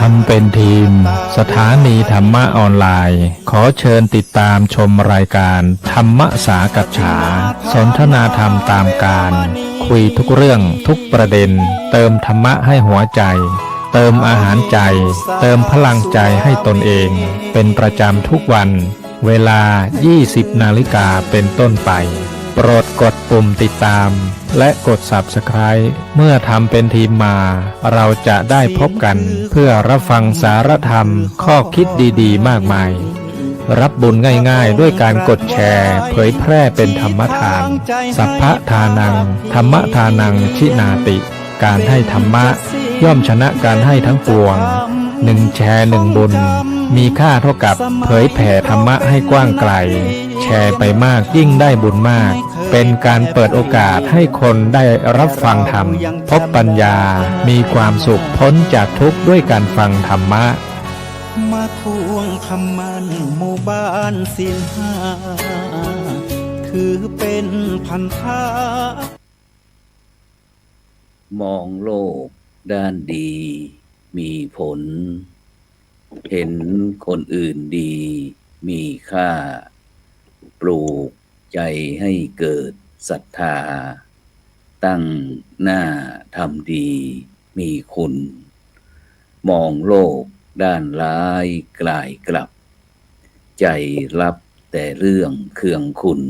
ทำเป็นทีมสถานีธรรมะออนไลน์ขอเชิญติดตามชมรายการธรรมสากัจฉาสนทนาธรรมตามการคุยทุกเรื่องทุกประเด็นเติมธรรมะให้หัวใจเติมอาหารใจเติมพลังใจให้ตนเองเป็นประจำทุกวันเวลา 20 นาฬิกาเป็นต้นไปโปรดกดปุ่มติดตามและกด Subscribe เมื่อทำเป็นทีมมาเราจะได้พบกันเพื่อรับฟังสารธรรมข้อคิดดีๆมากมายรับบุญง่ายๆด้วยการกดแชร์เผยแพร่เป็นธรรมทานสัพพะทานังธรรมทานังชินาติการให้ธรรมะย่อมชนะการให้ทั้งปวง1 แชร์ 1 บุญมีค่าเท่ากับเผยแผ่ธรรมะให้กว้างไกลแชร์ไปมากยิ่งได้บุญมากเป็นการเปิดโอกาสให้คนได้รับฟังธรรมพบปัญญามีความสุขพ้นจากทุกข์ด้วยการฟังธรรมะมาทวงคำมันหมู่บ้านศีลห้าถือเป็นพันธะมองโลกด้านดีมีผลเห็นคนอื่นดีมีค่าปลูกใจให้เกิดศรัทธาตั้งหน้าทำดีมีคุณมองโลกด้านร้ายกลายกลับใจรับแต่เรื่องเคืองคุณ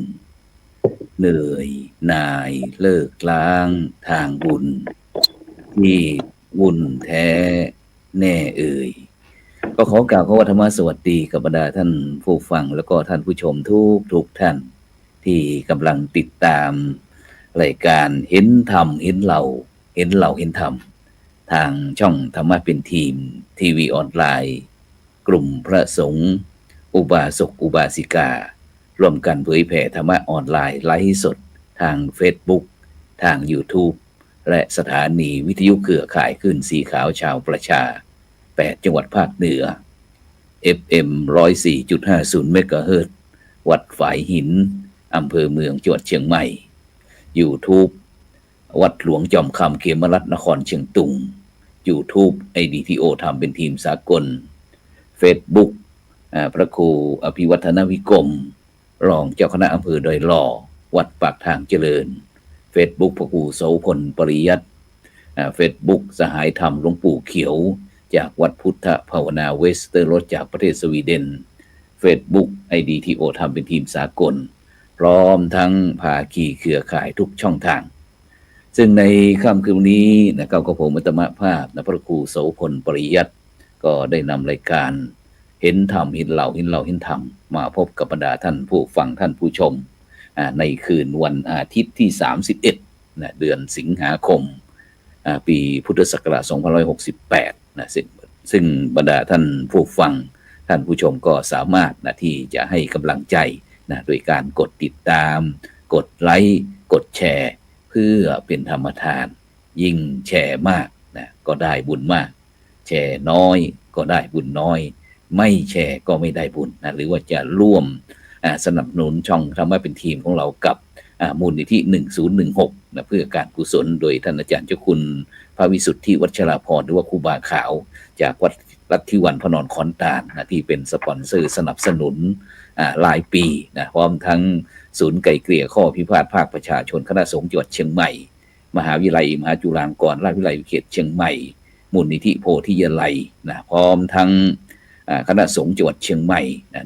เหนื่อยหน่ายเลิกล้างทางบุญที่บุญแท้แน่เอ่ยก็ขอกล่าวขอธรรมะสวัสดีกับบรรดาท่านผู้ฟังแล้วก็ท่านผู้ชมทุกท่านที่กำลังติดตามรายการเห็นธรรมเห็นเราเห็นธรรมทางช่องธรรมะเป็นทีมทีวีออนไลน์กลุ่มพระสงฆ์อุบาสกอุบาสิการ่วมกันเผยแผ่ธรรมะออนไลน์ไลฟ์สดทาง Facebook ทาง YouTube และสถานีวิทยุเครือข่ายคลื่นสีขาวชาวประชา8จังหวัดภาคเหนือ FM 104.50 เมกะเฮิรตซ์วัดฝายหินอำเภอเมืองจังหวัดเชียงใหม่ YouTube วัดหลวงจอมคำเขมรัตน์นครเชียงตุง YouTube IDTO ทำเป็นทีมสากล Facebook พระครูอภิวัฒนวิกรมรองเจ้าคณะอำเภอดอยหล่อวัดปากทางเจริญ Facebook พระครูโสพลปริยัติFacebook สหายธรรมหลวงปู่เขียวจากวัดพุทธภาวนาเวสเตอร์โรสจากประเทศสวีเดน Facebook IDTO ทำเป็นทีมสากลพร้อมทั้งภาคีเครือข่ายทุกช่องทางซึ่งในค่ำคืนนี้นะครับก็ผมอัตมภาพพระครูโสพลปริยัติก็ได้นำรายการเห็นธรรมเห็นเราเห็นธรรมมาพบกับบรรดาท่านผู้ฟังท่านผู้ชมในคืนวันอาทิตย์ที่31เดือนสิงหาคมปีพุทธศักราช2568ซึ่งบรรดาท่านผู้ฟังท่านผู้ชมก็สามารถที่จะให้กำลังใจโดยการกดติดตามกดไลค์กดแชร์เพื่อเป็นธรรมทานยิ่งแชร์มากก็ได้บุญมากแชร์น้อยก็ได้บุญน้อยไม่แชร์ก็ไม่ได้บุญหรือว่าจะร่วมสนับสนุนช่องทำให้เป็นทีมของเรากับมูลนิธิ1016เพื่อการกุศลโดยท่านอาจารย์เจ้าคุณพระวิสุทธิวัชราภรณ์หรือว่าครูบาขาวจากวัดลัทธิวันพนรขอนตาลที่เป็นสปอนเซอร์สนับสนุนหลายปีพร้อมทั้งศูนย์ไกล่เกลี่ยข้อพิพาทภาคประชาชนคณะสงฆ์จังหวัดเชียงใหม่มหาวิทยาลัยมหาจุฬาลงกรณราชวิทยาลัยเขตเชียงใหม่มูลนิธิโพธิยาลัยพร้อมทั้งคณะสงฆ์จังหวัดเชียงใหม่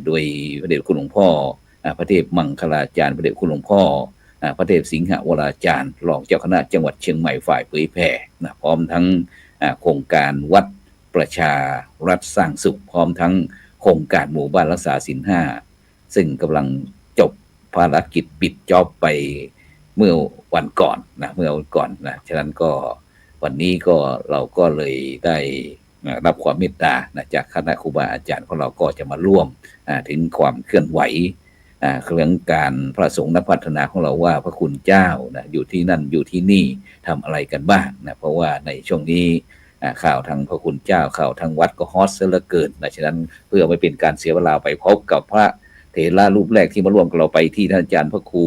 โดยพระเดชคุณหลวงพ่อพระเทพมังคลาจารย์พระเดชคุณหลวงพ่อพระเทพสิงหวราจารย์รองเจ้าคณะจังหวัดเชียงใหม่ฝ่ายเผยแผ่พร้อมทั้งโครงการวัดประชารัฐสร้างสุขพร้อมทั้งโครงการหมู่บ้านรักษาศีล5ซึ่งกำลังจบภารกิจปิดจ็อบไปเมื่อวันก่อนฉะนั้นก็วันนี้ก็เราก็เลยได้รับความเมตตาจากคณะครูบาอาจารย์ของเราก็จะมาร่วมถึงความเคลื่อนไหวเรื่องการพระสงฆ์นักพัฒนาของเราว่าพระคุณเจ้าอยู่ที่นั่นอยู่ที่นี่ทำอะไรกันบ้างเพราะว่าในช่วงนี้ข่าวทางพระคุณเจ้าข่าวทางวัดก็ฮอตซะเหลือเกินฉะนั้นเพื่อไม่เป็นการเสียเวลาไปพบกับพระเถระรูปแรกที่มาร่วมกับเราไปที่ท่านอาจารย์พระครู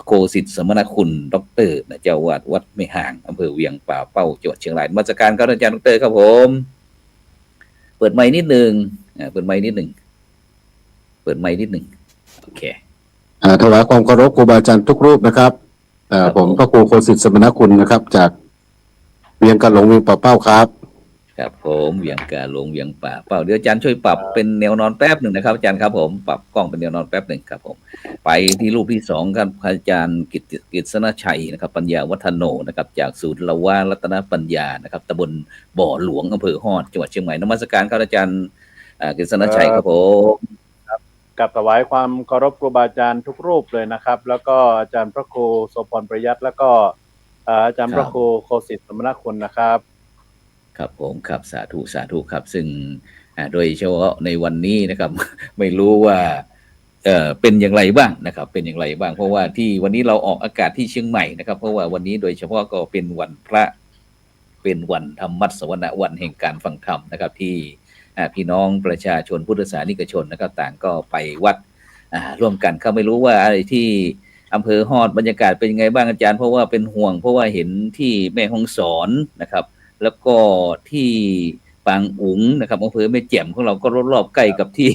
โคสิทธิ์สมณคุณดร.เจ้าวาดวัดไม่ห่างอำเภอเวียงป่าเป้าจังหวัดเชียงรายนมัสการครับอาจารย์ดร.ครับผม เปิดไมค์นิดนึงเปิดไมค์นิดนึงโอเค ถวายความเคารพครูบาอาจารย์ทุกรูปนะครับผมพระครูโคสิทธิ์สมณคุณนะครับ จากเวียงกะหลงเวียงป่าเป้าครับ ครับผมเวียงกาหลงเวียงป่าเป้าเดี๋ยวอาจารย์ช่วยปรับเป็นแนวนอนแป๊บหนึ่งนะครับอาจารย์ครับผมปรับกล้องเป็นแนวนอนแป๊บหนึ่งครับผมไปที่รูปที่2ครับอาจารย์กิตนชัยนะครับปัญญาวัฒโนนะครับจากศูนย์ละวารัตนปัญญานะครับตำบลบ่อหลวงอำเภอฮอดจังหวัดเชียงใหม่นมัสการครับอาจารย์กิตนชัยครับผม กับถวายความเคารพครูบาอาจารย์ทุกรูปเลยนะครับแล้วก็อาจารย์พระครูโสพรประยัตแล้วก็อาจารย์พระครูโคสิทธิ์สมณคุณนะครับครับผมครับสาธุครับซึ่งโดยเฉพาะในวันนี้นะครับ ไม่รู้ว่าเป็นอย่างไรบ้างนะครับเป็นอย่างไรบ้างเพราะว่าที่วันนี้เราออกอากาศที่เชียงใหม่นะครับเพราะว่าวันนี้โดยเฉพาะก็เป็นวันพระเป็นวันธรรมัสวนะวันแห่งการฟังธรรมนะครับที่พี่น้องประชาชนพุทธศาสนิกชนนะครับต่างก็ไปวัดร่วมกันเขาไม่รู้ว่าอะไรที่อำเภอฮอดบรรยากาศเป็นยังไงบ้างอาจารย์เพราะว่าเป็นห่วงเพราะว่าเห็นที่แม่ฮ่องสอนนะครับแล้วก็ที่ปางอุ๋งนะครับอำเภอแม่แจ่มของเราก็รอบๆใกล้กับที่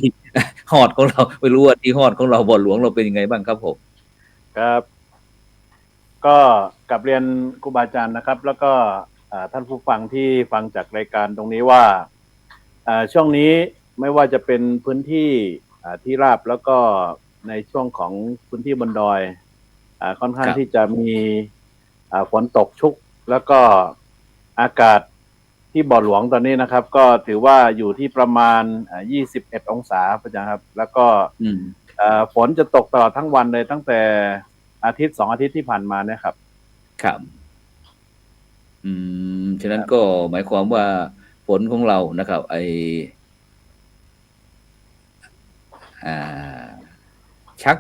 ฮอดของเราไม่รู้ว่าที่ฮอดของเราบ่อหลวงเราเป็นยังไงบ้างครับผมครับก็กลับเรียนครูบาอาจารย์นะครับแล้วก็ท่านผู้ฟังที่ฟังจากรายการตรงนี้ว่าช่วงนี้ไม่ว่าจะเป็นพื้นที่ที่ราบแล้วก็ในช่วงของพื้นที่บนดอยค่อนข้างที่จะมีฝนตกชุกแล้วก็อากาศที่บ่อหลวงตอนนี้นะครับก็ถือว่าอยู่ที่ประมาณ21 องศาพระอาจารย์ครับแล้วก็ฝนจะตกตลอดทั้งวันเลยตั้งแต่อาทิตย์2 อาทิตย์ที่ผ่านมาเนี่ยครับครับฉะนั้นก็หมายความว่าฝนของเรานะครับชัก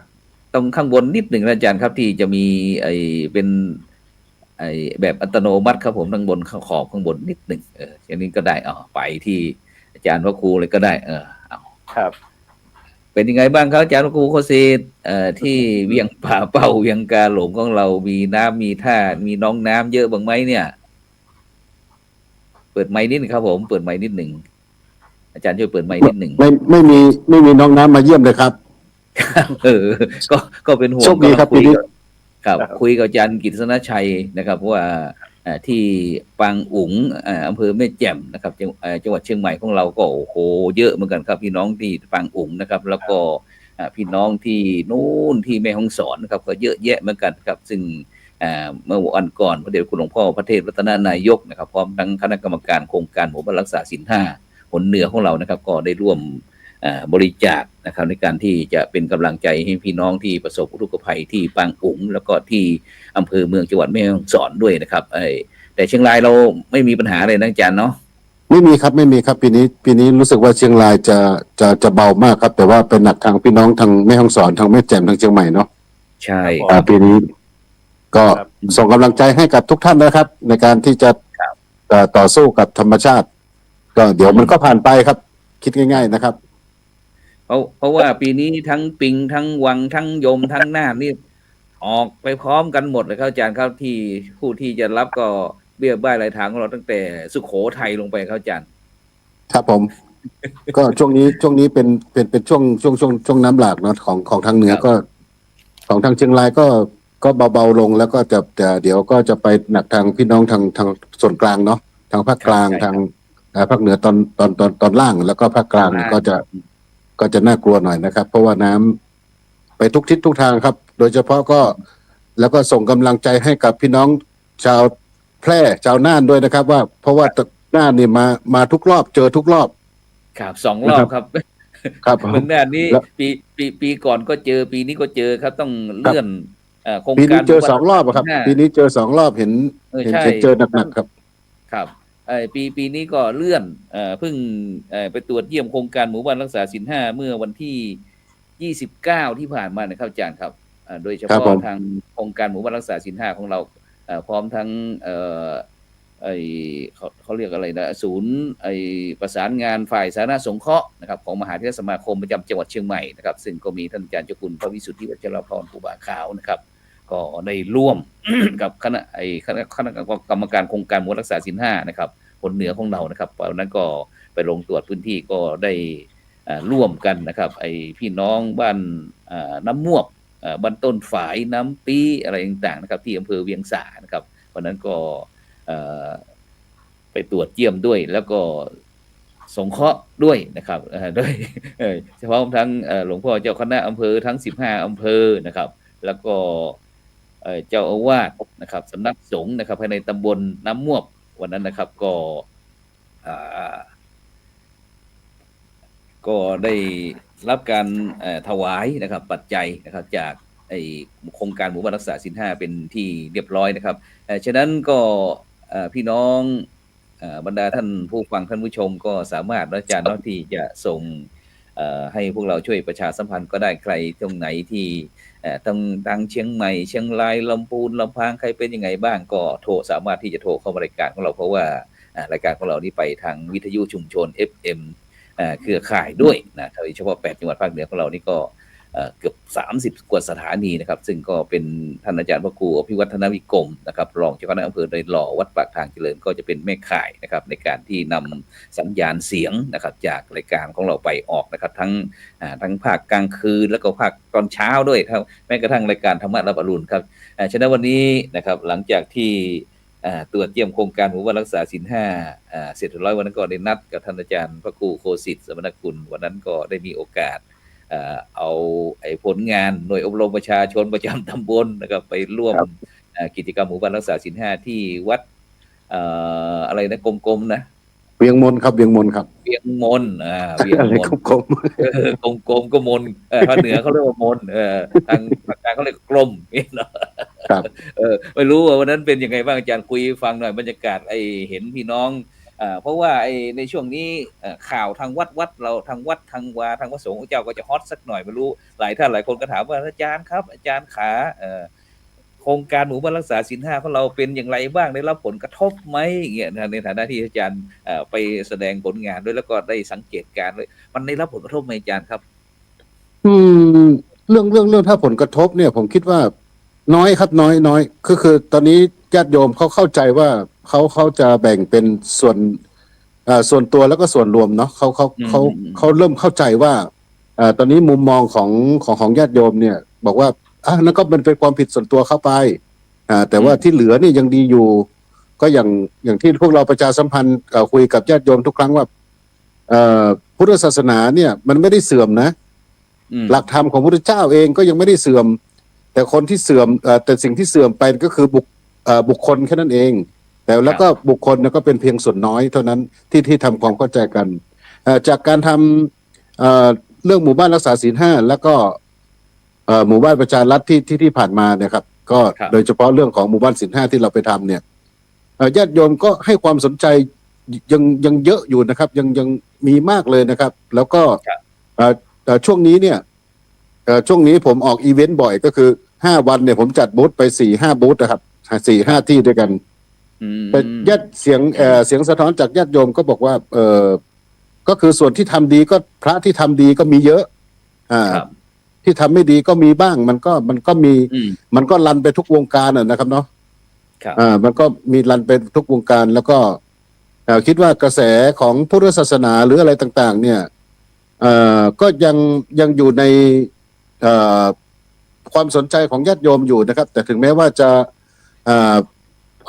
ตรงข้างบนนิดหนึ่งนะอาจารย์ครับที่จะมีเป็นแบบอัตโนมัติครับผมข้างบนขอบข้างบนนิดหนึ่งอย่างนี้ก็ได้ไปที่อาจารย์พระครูเลยก็ได้เอาครับเป็นยังไงบ้างครับอาจารย์พระครูโคสิทธิ์ที่เวียงป่าเป้าเวียงกาหลงของเรามีน้ำมีท่ามีน้องน้ำเยอะบ้างไหมเนี่ยเปิดไมค์นิดนึงครับผมเปิดไมค์นิดหนึ่งอาจารย์ช่วยเปิดไมค์นิดหนึ่งไม่มีน้องน้ำมาเยี่ยมเลยครับก็เป็นห่วงโชคดีครับปีนี้ครับคุยกับอาจารย์กิตนชัยนะครับว่าที่ปางอุ๋งอำเภอแม่แจ่มนะครับจังหวัดเชียงใหม่ของเราก็โอ้โหเยอะเหมือนกันครับพี่น้องที่ปางอุ๋งนะครับแล้วก็พี่น้องที่นู่นที่แม่ฮ่องสอนนะครับก็เยอะแยะเหมือนกันครับซึ่งเมื่อวันก่อนพระเดชคุณหลวงพ่อพระเทพรัตนนายกนะครับพร้อมทั้งคณะกรรมการโครงการหมู่บ้านรักษาศีล 5 หนเหนือของเรานะครับก็ได้ร่วมบริจาคนะครับในการที่จะเป็นกำลังใจให้พี่น้องที่ประสบอุทกภัยที่ปางอุ๋งแล้วก็ที่อำเภอเมืองจังหวัดแม่ฮ่องสอนด้วยนะครับแต่เชียงรายเราไม่มีปัญหาเลยนะอาจารย์เนาะไม่มีครับปีนี้รู้สึกว่าเชียงรายจะเบามากครับแต่ว่าเป็นหนักทางพี่น้องทางแม่ฮ่องสอนทางแม่แจ่มทางเชียงใหม่เนาะใช่ปีนี้ก็ส่งกำลังใจให้กับทุกท่านนะครับในการที่จะต่อสู้กับธรรมชาติก็เดี๋ยวมันก็ผ่านไปครับคิดง่ายๆนะครับเพราะว่าปีนี้ทั้งปิงทั้งวังทั้งยมทั้งน่านนี่ออกไปพร้อมกันหมดเลยครับอาจารย์ครับที่ผู้ที่จะรับก็เบี้ยบ้ายรายทางของเราตั้งแต่สุโขทัยลงไปครับอาจารย์ครับผม ก็ช่วงนี้เป็นช่วงน้ำหลากเนาะของทางเหนือก็ของทางเชียงรายก็เบาๆลงแล้วก็แต่เดี๋ยวก็จะไปหนักทางพี่น้องทางส่วนกลางเนาะทางภาคกลางทางภาคเหนือตอนล่างแล้วก็ภาคกลางก็จะน่ากลัวหน่อยนะครับเพราะว่าน้ำไปทุกทิศทุกทางครับโดยเฉพาะก็แล้วก็ส่งกำลังใจให้กับพี่น้องชาวแพร่ชาวน่านด้วยนะครับว่าเพราะว่าน่านนี่มาทุกรอบเจอทุกรอบครับ2 รอบครับครับเมืองน่านนี้ปีก่อนก็เจอปีนี้ก็เจอครับต้องเลื่อนโครงการปีนี้เจอ2 รอบครับปีนี้เจอ2 รอบเห็นเจอหนักๆครับครับปีนี้ก็เลื่อนเพิ่งไปตรวจเยี่ยมโครงการหมู่บ้านรักษาศีล 5เมื่อวันที่29ที่ผ่านมานะครับอาจารย์ครับโดยเฉพาะทางโครงการหมู่บ้านรักษาศีล 5ของเราพร้อมทั้งเขาเรียกอะไรนะศูนย์ประสานงานฝ่ายสาธารณสงเคราะห์นะครับของมหาเถรสมาคมประจำจังหวัดเชียงใหม่นะครับซึ่งก็มีท่านอาจารย์เจ้าคุณพระวิสุทธิวัชรพรครูบาขาวนะครับก็ได้ร่วม กับคณะกรรมการโครงการหมู่บ้านรักษาศีล 5นะครับคนเหนือของเรานะครับเพราะนั้นก็ ไปลงตรวจพื้นที่ก็ได้ร่วมกันนะครับไอพี่น้องบ้านน้ำมวกบ้านต้นฝายน้ำปีอะไรต่างๆนะครับที่อำเภอเวียงสานะครับวันนั้นก็ไปตรวจเยี่ยมด้วยแล้วก็สงเคราะห์ด้วยนะครับด้วยเฉพาะทั้งหลวงพ่อเจ้าคณะอำเภอทั้ง15อำเภอนะครับแล้วก็เจ้าอาวาสนะครับสำนักสงฆ์นะครับภายในตำบลน้ำมวกวันนั้นนะครับก็ได้รับการถวายนะครับปัจจัยนะครับจากโครงการหมู่บ้านรักษาศีล5เป็นที่เรียบร้อยนะครับฉะนั้นก็พี่น้องบรรดาท่านผู้ฟังท่านผู้ชมก็สามารถอาจารย์ที่จะส่งให้พวกเราช่วยประชาสัมพันธ์ก็ได้ใครตรงไหนที่ทางเชียงใหม่เชียงรายลำพูนลำพางใครเป็นยังไงบ้างก็สามารถที่จะโทรเข้ามารายการของเราเพราะว่ารายการของเรานี่ไปทางวิทยุชุมชน FM เครือข่ายด้วยนะโดยเฉพาะ8จังหวัดภาคเหนือของเรานี่ก็เกือบ30กว่าสถานีนะครับซึ่งก็เป็นท่านอาจารย์พระครูอภิวัฒนวิกรมนะครับรองเจ้าคณะอำเภอโดยหล่อวัดปากทางเจริญก็จะเป็นแม่ข่ายนะครับในการที่นำสัญญาณเสียงนะครับจากรายการของเราไปออกนะครับทั้งภาคกลางคืนแล้วก็ภาคตอนเช้าด้วยครับแม้กระทั่งรายการธรรมะรับอรุณครับฉะนั้นวันนี้นะครับหลังจากที่ตรวจเยี่ยมโครงการหมู่บ้านรักษาศีล5เสร็จเรียบร้อยวันนั้นก็ได้นัดกับท่านอาจารย์พระครูโคสิทธิ์สมณกุลวันนั้นก็ได้มีโอกาสเอาผลงานหน่วยอบรมประชาชนประจำตำบลนะครับไปร่วมกิจกรรมหมู่บ้านรักษาศีล5ที่วัดอะไรนะกลมๆนะเวียงมนครับเวียงมนครับเวียงมนเวียงมนกลมกลมก็มนภาคเหนือเขาเรียกว่ามนทางภาคกลางเขาเรียกกลมเนาะครับไม่รู้ว่าวันนั้นเป็นยังไงบ้างอาจารย์คุยฟังหน่อยบรรยากาศเห็นพี่น้องเพราะว่าในช่วงนี้ข่าวทางวัดเราทางวัดทางวาทางพระสงฆ์เจ้าก็จะฮอตสักหน่อยไม่รู้หลายท่านหลายคนก็ถามว่าอาจารย์ครับอาจารย์ขาโครงการหมู่บ้านรักษาศีล5ของเราเป็นอย่างไรบ้างได้รับผลกระทบไหมอย่างเงี้ยในฐานะที่อาจารย์ไปแสดงผลงานด้วยแล้วก็ได้สังเกตการณ์ด้วยมันได้รับผลกระทบไหมอาจารย์ครับเรื่องถ้าผลกระทบเนี่ยผมคิดว่าน้อยครับน้อยคือตอนนี้ญาติโยมเขาเข้าใจว่าเขาจะแบ่งเป็นส่วนตัวแล้วก็ส่วนรวมเนาะเขาเริ่มเข้าใจว่าตอนนี้มุมมองของญาติโยมเนี่ยบอกว่านั่นก็เป็นความผิดส่วนตัวเข้าไปแต่ว่าที่เหลือเนี่ยยังดีอยู่ก็อย่างที่พวกเราประชาสัมพันธ์คุยกับญาติโยมทุกครั้งว่าพุทธศาสนาเนี่ยมันไม่ได้เสื่อมนะหลักธรรมของพระพุทธเจ้าเองก็ยังไม่ได้เสื่อมแต่คนที่เสื่อมแต่สิ่งที่เสื่อมไปก็คือบุคคลแค่นั้นเองแต่แล้วก็บุคคลเนี่ยก็เป็นเพียงส่วนน้อยเท่านั้นที่ทำความเข้าใจกันจากการทำเรื่องหมู่บ้านรักษาศีล5แล้วก็หมู่บ้านประชารัฐที่ผ่านมาเนี่ยครับก็โดยเฉพาะเรื่องของหมู่บ้านศีล5ที่เราไปทำเนี่ยญาติโยมก็ให้ความสนใจยังเยอะอยู่นะครับยังมีมากเลยนะครับแล้วก็ช่วงนี้เนี่ยช่วงนี้ผมออกอีเวนต์บ่อยก็คือ5วันเนี่ยผมจัดบูธไป 4-5 บูธนะครับ 4-5 ที่ด้วยกันแต่ญาติเสียงสะท้อนจากญาติโยมก็บอกว่าก็คือส่วนที่ทำดีก็พระที่ทำดีก็มีเยอะที่ทำไม่ดีก็มีบ้างมันก็มีมันก็รันไปทุกวงการนะครับเนาะมันก็มีรันไปทุกวงการแล้วก็คิดว่ากระแสของพุทธศาสนาหรืออะไรต่างๆเนี่ยก็ยังอยู่ในความสนใจของญาติโยมอยู่นะครับแต่ถึงแม้ว่าจะ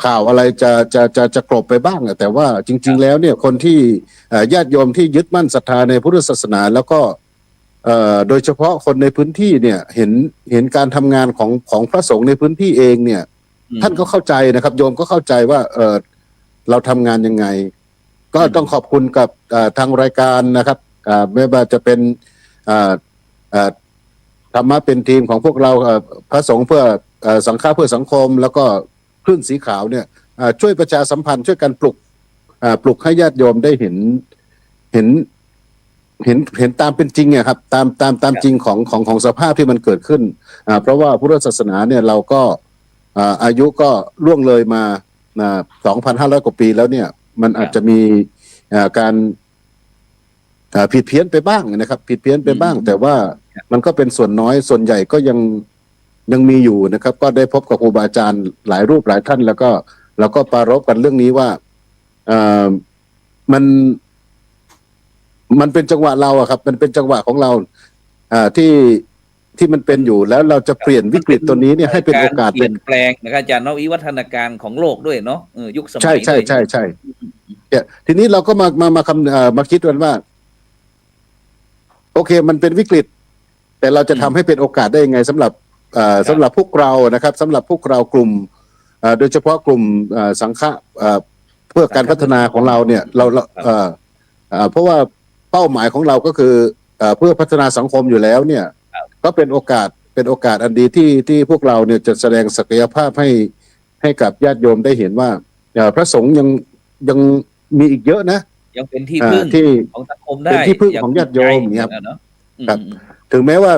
ข่าวอะไรจะกลบไปบ้างแต่ว่าจริงๆแล้วเนี่ยคนที่ญาติโยมที่ยึดมั่นศรัทธาในพุทธศาสนาแล้วก็โดยเฉพาะคนในพื้นที่เนี่ยเห็นการทำงานของพระสงฆ์ในพื้นที่เองเนี่ยท่านก็เข้าใจนะครับโยมก็เข้าใจว่าเราทำงานยังไงก็ต้องขอบคุณกับทางรายการนะครับไม่ว่าจะเป็นธรรมะเป็นทีมของพวกเราพระสงฆ์เพื่อสังฆะเพื่อสังคมแล้วก็คลื่นสีขาวเนี่ยช่วยประชาสัมพันธ์ช่วยกันปลุกให้ญาติโยมได้เห็นตามเป็นจริงอะครับตามจริงของสภาพที่มันเกิดขึ้นเพราะว่าพุทธศาสนาเนี่ยเราก็อายุก็ล่วงเลยมา 2,500 กว่าปีแล้วเนี่ยมันอาจจะมีการผิดเพี้ยนไปบ้างนะครับผิดเพี้ยนไปบ้างแต่ว่ามันก็เป็นส่วนน้อยส่วนใหญ่ก็ยังมีอยู่นะครับก็ได้พบกับครูบาอาจารย์หลายรูปหลายท่านแล้วก็ปรารภกันเรื่องนี้ว่ามัน มันเป็นจังหวะเราอะครับ มันเป็นจังหวะของเราที่มันเป็นอยู่แล้วเราจะเปลี่ยนวิกฤตตัวนี้เนี่ยให้เป็นโอกาส เปลี่ยนแปลงนะครับอาจารย์เนาะวิวัฒนาการของโลกด้วยเนาะยุคสมัย ใช่ใช่ ด้วย ใช่ใช่เนี่ยทีนี้เราก็มาคิดกันว่า โอเค มันเป็นวิกฤต แต่เราจะทำให้เป็นโอกาสได้ยังไงสำหรับสำหรับพวกเรานะครับสำหรับพวกเรากลุ่มโดยเฉพาะกลุ่มสังฆะเพื่อการพัฒนาของเราเนี่ยเพราะว่าเป้าหมายของเราก็คือเพื่อพัฒนาสังคมอยู่แล้วเนี่ยก็เป็นโอกาสอันดีที่พวกเราเนี่ยจะแสดงศักยภาพให้กับญาติโยมได้เห็นว่าพระสงฆ์ยังมีอีกเยอะนะ ยังเป็นที่พึ่งของสังคมได้ เป็นที่พึ่งของญาติโยมเนี่ยครับถึงแม้ว่า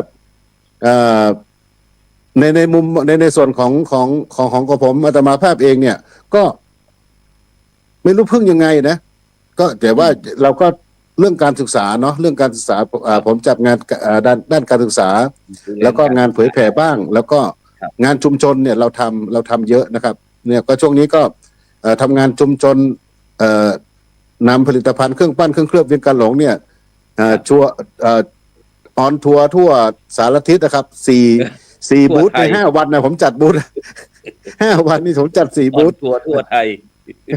ในมุมในส่วนของผมอาตมาภาพเองเนี่ยก็ไม่รู้พึ่งยังไงนะก็แต่ว่าเราก็เรื่องการศึกษาเนาะเรื่องการศึกษาผมจับงานด้านการศึกษาแล้วก็งานเผยแผ่บ้างแล้วก็งานชุมชนเนี่ยเราทำเยอะนะครับเนี่ยก็ช่วงนี้ก็ทำงานชุมชนนำผลิตภัณฑ์เครื่องปั้นเครื่องเคลือบเวียนกาหลงเนี่ยชัวออนทัวร์ทั่วสารทิศนะครับสี่บูธใน5 วันนะผมจัดบูธ5 วันนี่ผมจัด4 บูธทัวร์ทั่วไทย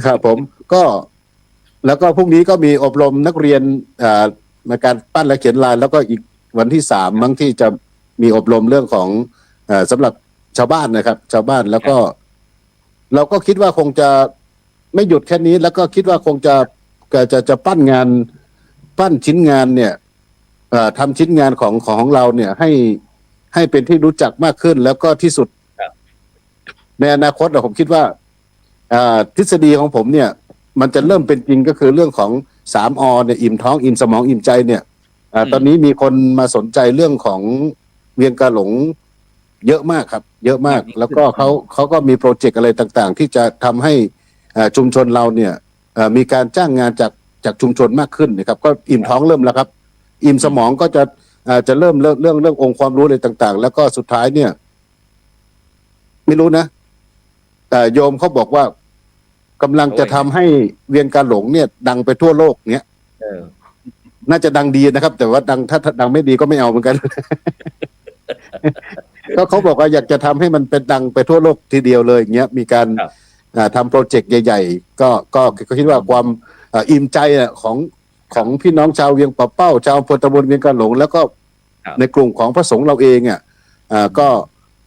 ครับผมก็แล้วก็พรุ่งนี้ก็มีอบรมนักเรียนในการปั้นและเขียนลายแล้วก็อีกวันที่3มั้งที่จะมีอบรมเรื่องของสำหรับชาวบ้านนะครับชาวบ้านแล้วก็เราก็คิดว่าคงจะไม่หยุดแค่นี้แล้วก็คิดว่าคงจะปั้นชิ้นงานเนี่ยทำชิ้นงานของเราเนี่ยให้เป็นที่รู้จักมากขึ้นแล้วก็ที่สุดในอนาคตผมคิดว่าทฤษฎีของผมเนี่ยมันจะเริ่มเป็นจริงก็คือเรื่องของ3 อเนี่ยอิ่มท้องอิ่มสมองอิ่มใจเนี่ยตอนนี้มีคนมาสนใจเรื่องของเวียงกาหลงเยอะมากครับเยอะมากแล้วก็เขาก็มีโปรเจกต์อะไรต่างๆที่จะทำให้ชุมชนเราเนี่ยมีการจ้างงานจากชุมชนมากขึ้นนะครับก็อิ่มท้องเริ่มแล้วครับอิ่มสมองก็จะเริ่มเรื่ององค์ความรู้อะไรต่างๆแล้วก็สุดท้ายเนี่ยไม่รู้นะแต่โยมเขาบอกว่ากำลังจะทำให้เวียงกาหลงเนี่ยดังไปทั่วโลกเนี้ยน่าจะดังดีนะครับแต่ว่าถ้าดังไม่ดีก็ไม่เอาเหมือนกัน ก็เขาบอกว่าอยากจะทำให้มันเป็นดังไปทั่วโลกทีเดียวเลยอย่างเงี้ยมีการทำโปรเจกต์ใหญ่ๆก็คิดว่าความอิ่มใจของพี่น้องชาวเวียงป่าเป้าชาวอำเภอตำบลเวียงกาหลงแล้วก็ในกลุ่มของพระสงฆ์เราเอง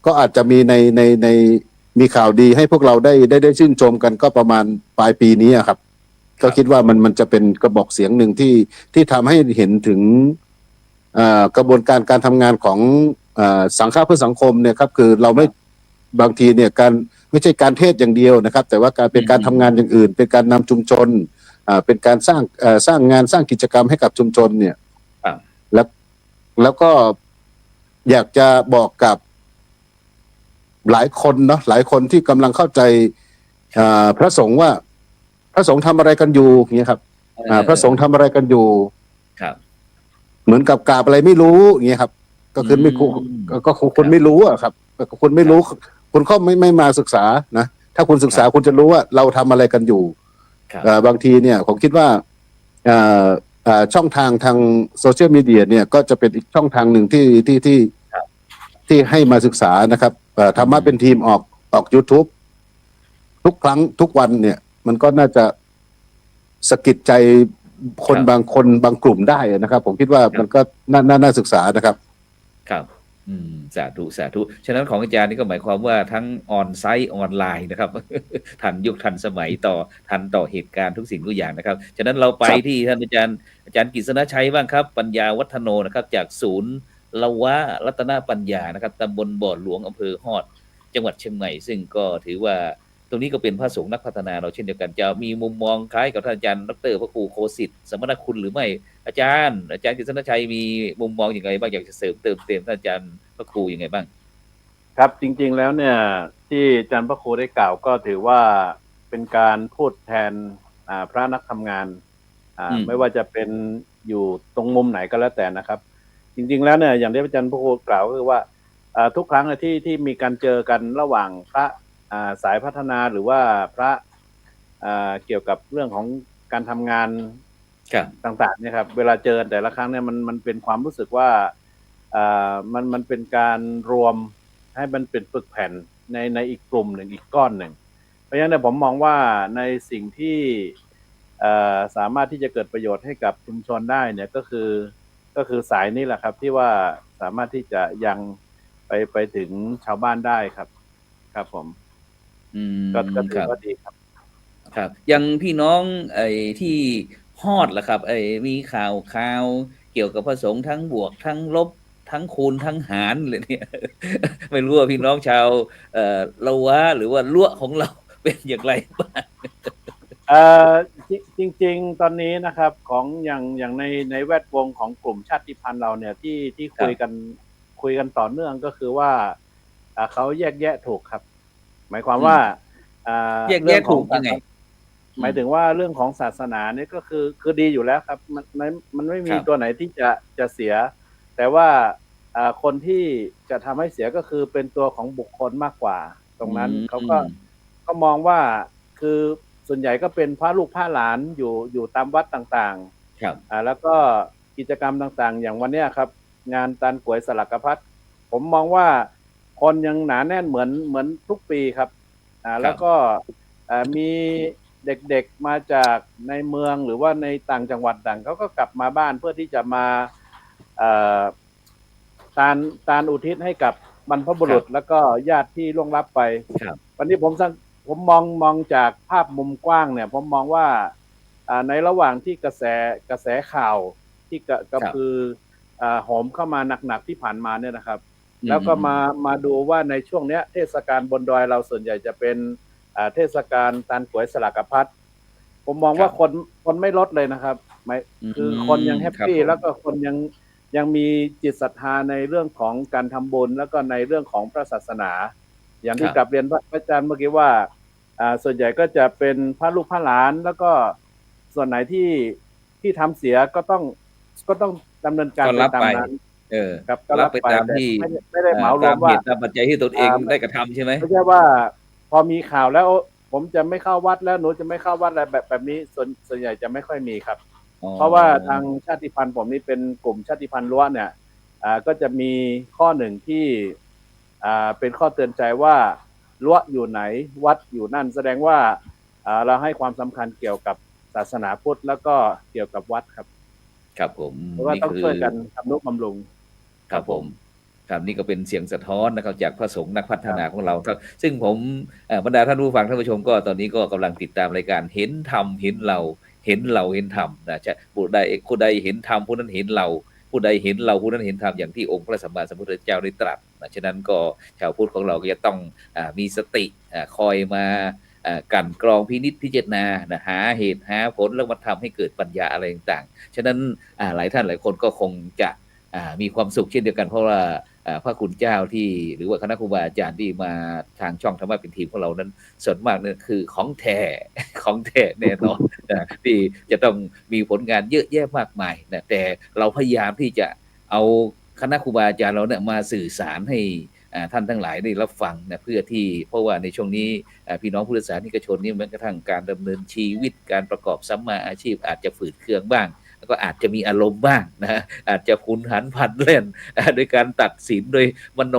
ก็อาจจะมีในมีข่าวดีให้พวกเราได้ชื่นชมกันก็ประมาณปลายปีนี้ครับก็คิดว่ามันจะเป็นกระบอกเสียงหนึ่งที่ทำให้เห็นถึงกระบวนการทำงานของสังฆะเพื่อสังคมเนี่ยครับคือเราไม่บางทีเนี่ยการไม่ใช่การเทศอย่างเดียวนะครับแต่ว่าการเป็นการทำงานอย่างอื่นเป็นการนำชุมชนเป็นการสร้างงานสร้างกิจกรรมให้กับชุมชนเนี่ยแล้วก็อยากจะบอกกับหลายคนเนาะหลายคนที่กำลังเข้าใจพระสงฆ์ว่าพระสงฆ์ทำอะไรกันอยู่อย่างเงี้ยครับพระสงฆ์ทำอะไรกันอยู่เหมือนกับกราบอะไรไม่รู้อย่างเงี้ยครับก็คือไม่ก็คุณไม่รู้อะครับคุณไม่รู้คุณก็ไม่มาศึกษานะถ้าคุณศึกษาคุณจะรู้ว่าเราทำอะไรกันอยู่บางทีเนี่ยผมคิดว่าช่องทางโซเชียลมีเดียเนี่ยก็จะเป็นอีกช่องทางหนึ่งที่ให้มาศึกษานะครับธรรมะเป็นทีมออก YouTube ทุกครั้งทุกวันเนี่ยมันก็น่าจะสะกิดใจคนบางคนบางกลุ่มได้นะครับผมคิดว่ามันก็น่าศึกษานะครับครับสาธุฉะนั้นของอาจารย์นี่ก็หมายความว่าทั้งออนไซต์ออนไลน์นะครับ ทันยุคทันสมัยทันต่อเหตุการณ์ทุกสิ่งทุกอย่างนะครับฉะนั้นเราไปที่ท่านอาจารย์กฤษณชัยบ้างครับปัญญาวัฒโนนะครับจากศูนย์ละวะรัตนปัญญานะครับตำบลบ่อหลวงอำเภอฮอดจังหวัดเชียงใหม่ซึ่งก็ถือว่าตรงนี้ก็เป็นพระสงฆ์นักพัฒนาเราเช่นเดียวกันจะมีมุมมองคล้ายกับท่านอาจารย์ดร.พระครูโคสิทธิ์สมณคุณหรือไม่อาจารย์กฤษณชัยมีมุมมองอย่างไรบ้างอยากจะเสริมเติมเต็มท่านอาจารย์พระครูยังไงบ้างครับจริงๆแล้วเนี่ยที่อาจารย์พระครูได้กล่าวก็ถือว่าเป็นการพูดแทนพระนักทำงานไม่ว่าจะเป็นอยู่ตรงมุมไหนก็แล้วแต่นะครับจริงๆแล้วเนี่ยอย่างที่อาจารย์พระครูกล่าวก็คือว่าทุกครั้งที่มีการเจอกันระหว่างพระสายพัฒนาหรือว่าพระเกี่ยวกับเรื่องของการทำงาน ครับ ต่างๆเนี่ยครับเวลาเจอแต่ละครั้งเนี่ยมันเป็นความรู้สึกว่ามันเป็นการรวมให้มันเป็นปึกแผ่นในอีกกลุ่มหนึ่งอีกก้อนหนึ่งเพราะฉะนั้นเนี่ยผมมองว่าในสิ่งที่สามารถที่จะเกิดประโยชน์ให้กับชุมชนได้เนี่ยก็คือสายนี้แหละครับที่ว่าสามารถที่จะยังไปถึงชาวบ้านได้ครับครับผม อืม ก็ถือครับ ว่าดีครับ ครับอย่างพี่น้องที่ฮอดล่ะครับมีข่าวเกี่ยวกับพระสงฆ์ทั้งบวกทั้งลบทั้งคูณทั้งหารเลยเนี่ย ไม่รู้ว่าพี่น้องชาวละวะหรือว่าลั่วของเรา เป็นอย่างไรบ้าง เอ่อจริงๆตอนนี้นะครับของอย่างในแวดวงของกลุ่มชาติพันธุ์เราเนี่ยที่ครับ คุยกันต่อเนื่องก็คือว่าเขาแยกแยะถูกครับ หมายความว่าแยก เรื่องข ถู อง กยังไง หมายถึงว่าเรื่องของศาสนาเนี่ยก็คือดีอยู่แล้วครับมันไม่มี ครับ ตัวไหนที่จะเสีย แต่ว่าคนที่จะทำให้เสียก็คือเป็นตัวของบุคคลมากกว่า ตรงนั้นเขาก็มองว่าคือส่วนใหญ่ก็เป็นพระลูกพระหลานอยู่ตามวัดต่าง ครับ ๆแล้วก็กิจกรรมต่างๆ อย่างวันเนี้ยครับ งานตานก๋วยสลักพัดผมมองว่าคนยังหนาแน่นเหมือนทุกปีครับแล้วก็มีเด็กๆมาจากในเมืองหรือว่าในต่างจังหวัดต่างเขาก็กลับมาบ้านเพื่อที่จะมาเอ่อตานอุทิศให้กับบรรพบุรุษ แล้วก็ญาติที่ล่วงลับไป ครับ วันนี้ผมมองจากภาพมุมกว้างเนี่ย ผมมองว่าในระหว่างที่กระแสข่าวที่ก็คือโหมเข้ามาหนักๆที่ผ่านมาเนี่ยนะครับ แล้วก็มาดูว่าในช่วงเนี้ยเทศกาลบนดอยเราส่วนใหญ่จะเป็นเทศกาลตานก๋วยสลักพัดผมมองว่าคนไม่ลดเลยนะครับคือคนยังแฮปปี้แล้วก็คนยังมีจิตศรัทธาในเรื่องของการทำบุญแล้วก็ในเรื่องของพระศาสนา อย่างที่กลับเรียนพระอาจารย์เมื่อกี้ว่าส่วนใหญ่ก็จะเป็นพระลูกพระหลานแล้วก็ส่วนไหนที่ทำเสียก็ต้องดำเนินการไปตามนั้นครับก็ รับไปตามที่ ไม่ได้เหมารวมว่า ตามปัจจัยที่ตนเองได้กระทำใช่ไหม ไม่ใช่ว่าพอมีข่าวแล้วผมจะไม่เข้าวัดแล้วหนูจะไม่เข้าวัดอะไรแบบนี้ส่วนใหญ่จะไม่ค่อยมีครับ เพราะว่าทางชาติพันธุ์ผมนี่เป็นกลุ่มชาติพันธุ์ล้วนเนี่ยก็จะมีข้อหนึ่งที่เป็นข้อเตือนใจว่าล้วอยู่ไหนวัดอยู่นั่นแสดงว่าเราให้ความสำคัญเกี่ยวกับศาสนาพุทธแล้วก็เกี่ยวกับวัดครับ ครับผม เพราะว่าต้องช่วยกันทำนุบำรุง ครับผมครับนี่ก็เป็นเสียงสะท้อนนะครับจากพระสงฆ์นักพัฒนาของเราครับซึ่งผมบรรดาท่านผู้ฟังท่านผู้ชมก็ตอนนี้ก็กำลังติดตามรายการเห็นธรรมเห็นเราเห็นเราเห็นธรรมนะจะผู้ใดเห็นธรรมผู้นั้นเห็นเราผู้ใดเห็นเราผู้นั้นเห็นธรรมอย่างที่องค์พระสัมมาสัมพุทธเจ้าได้ตรัสนะฉะนั้นก็ชาวพุทธของเราก็จะต้องมีสติคอยมากันกรองพินิจพิจารณานะหาเหตุหาผลแล้วมาทำให้เกิดปัญญาอะไรต่างๆฉะนั้นหลายท่านหลายคนก็คงจะมีความสุขเช่นเดียวกันเพราะว่าพระคุณเจ้าที่หรือว่าคณะครูบาอาจารย์ที่มาทางช่องธรรมะเป็นทีมของเรานั้นส่วนมากเนี่ยคือของแท้ ของแท้แน่นอนนะที่จะต้องมีผลงานเยอะแยะมากมายนะแต่เราพยายามที่จะเอาคณะครูบาอาจารย์เราเนี่ยมาสื่อสารให้ท่านทั้งหลายได้รับฟังนะเพื่อที่เพราะว่าในช่วงนี้พี่น้องพุทธศาสนิกชนนี่แม้กระทั่งการดำเนินชีวิตการประกอบสัมมาอาชีพอาจจะฝืดเคืองบ้างแล้วก็อาจจะมีอารมณ์บ้างนะอาจจะหุนหันพลันแล่นโดยการตัดสินโดยมโน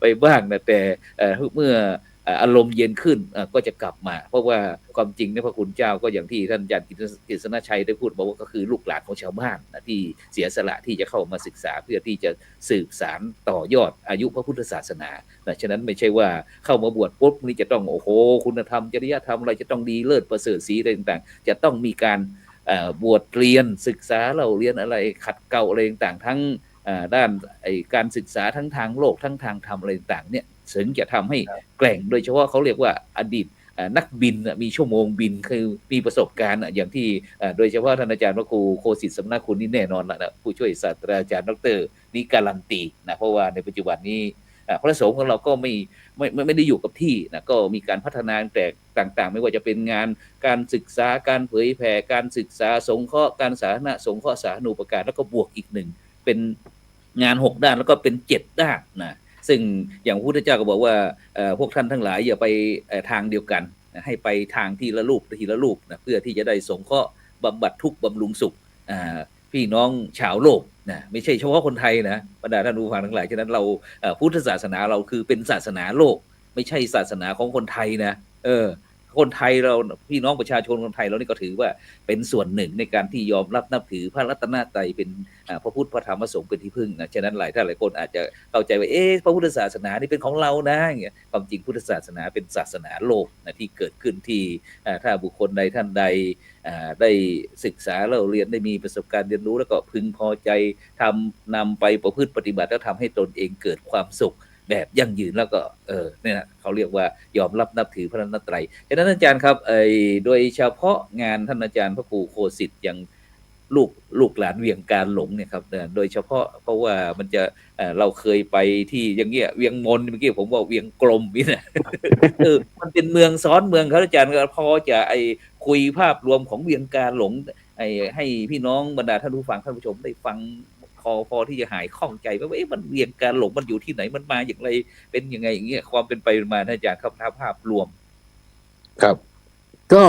ไปบ้างนะแต่เมื่ออารมณ์เย็นขึ้นก็จะกลับมาเพราะว่าความจริงเนี่ยพระคุณเจ้าก็อย่างที่ท่านอาจารย์กฤษณชัยได้พูดบอกว่าก็คือลูกหลานของชาวบ้านนะที่เสียสละที่จะเข้ามาศึกษาเพื่อที่จะสืบสานต่อยอดอายุพระพุทธศาสนาฉะนั้นไม่ใช่ว่าเข้ามาบวชปุ๊บนี่จะต้องโอ้โหคุณธรรมจริยธรรมอะไรจะต้องดีเลิศประเสริฐศรีอะไรต่างๆจะต้องมีการบวชเรียนศึกษาเราเรียนอะไรขัดเกลาอะไรต่างๆทั้งด้านการศึกษาทั้งทางโลกทั้งทางธรรมอะไรต่างๆเนี่ยถึงจะทำให้แกร่งโดยเฉพาะเขาเรียกว่าอดีตนักบินมีชั่วโมงบินคือมีประสบการณ์อย่างที่โดยเฉพาะท่านอาจารย์พระครูโคสิทธิ์สำนักคุณนี่แน่นอนนะผู้ช่วยศาสตราจารย์ดร.นี่การันตีนะเพราะว่าในปัจจุบันนี้พระสงฆ์ของเราก็ไม่ได้อยู่กับที่นะก็มีการพัฒนาแต่ต่างๆไม่ว่าจะเป็นงานการศึกษาการเผยแผ่การศึกษาสงเคราะห์การสาธารณสงเคราะห์สาธารณูปการแล้วก็บวกอีกหนึ่งเป็นงาน6ด้านแล้วก็เป็น7ด้านนะซึ่งอย่างพระพุทธเจ้าก็บอกว่าพวกท่านทั้งหลายอย่าไปทางเดียวกันให้ไปทางทีละรูปนะเพื่อที่จะได้สงเคราะห์ บำบัดทุกข์บำรุงสุขพี่น้องชาวโลกนะไม่ใช่เฉพาะคนไทยนะบรรดาท่านผู้ฟังทั้งหลายฉะนั้นเราพุทธศาสนาเราคือเป็นศาสนาโลกไม่ใช่ศาสนาของคนไทยนะคนไทยเราพี่น้องประชาชนคนไทยเรานี่ก็ถือว่าเป็นส่วนหนึ่งในการที่ยอมรับนับถือพระรัตนตรัยเป็นพระพุทธพระธรรมพระสงฆ์เป็นที่พึ่งนะฉะนั้นหลายคนอาจจะเข้าใจว่าพระพุทธศาสนานี่เป็นของเรานะอย่างเงี้ยความจริงพุทธศาสนาเป็นศาสนาโลกนะที่เกิดขึ้นที่ถ้าบุคคลใดท่านใดได้ศึกษาเราเรียนได้มีประสบการณ์เรียนรู้แล้วก็พึงพอใจนำไปประพฤติปฏิบัติแล้วทำให้ตนเองเกิดความสุขแบบยั่งยืนแล้วก็เนี่ยเขาเรียกว่ายอมรับนับถือพระรัตนตรัยฉะนั้นอาจารย์ครับโดยเฉพาะงานท่านอาจารย์พระครูโคสิทธิ์อย่างลูกหลานเวียงการหลงเนี่ยครับโดยเฉพาะเพราะว่ามันจะเราเคยไปที่อย่างเงี้ยเวียงมนเมื่อกี้ผมบอกเวียงกลมนี่นะ มันเป็นเมืองซ้อนเมืองครับอาจารย์ก็พอจะคุยภาพรวมของเวียงการหลงให้พี่น้องบรรดาท่านผู้ฟังท่านผู้ชมได้ฟังพอที่จะหายข้องใจว่ามันเวียงการหลงมันอยู่ที่ไหนมันมาอย่างไรเป็นยังไงอย่างเงี้ยความเป็นไปมาอาจารย์ครับภาพรวมครับก็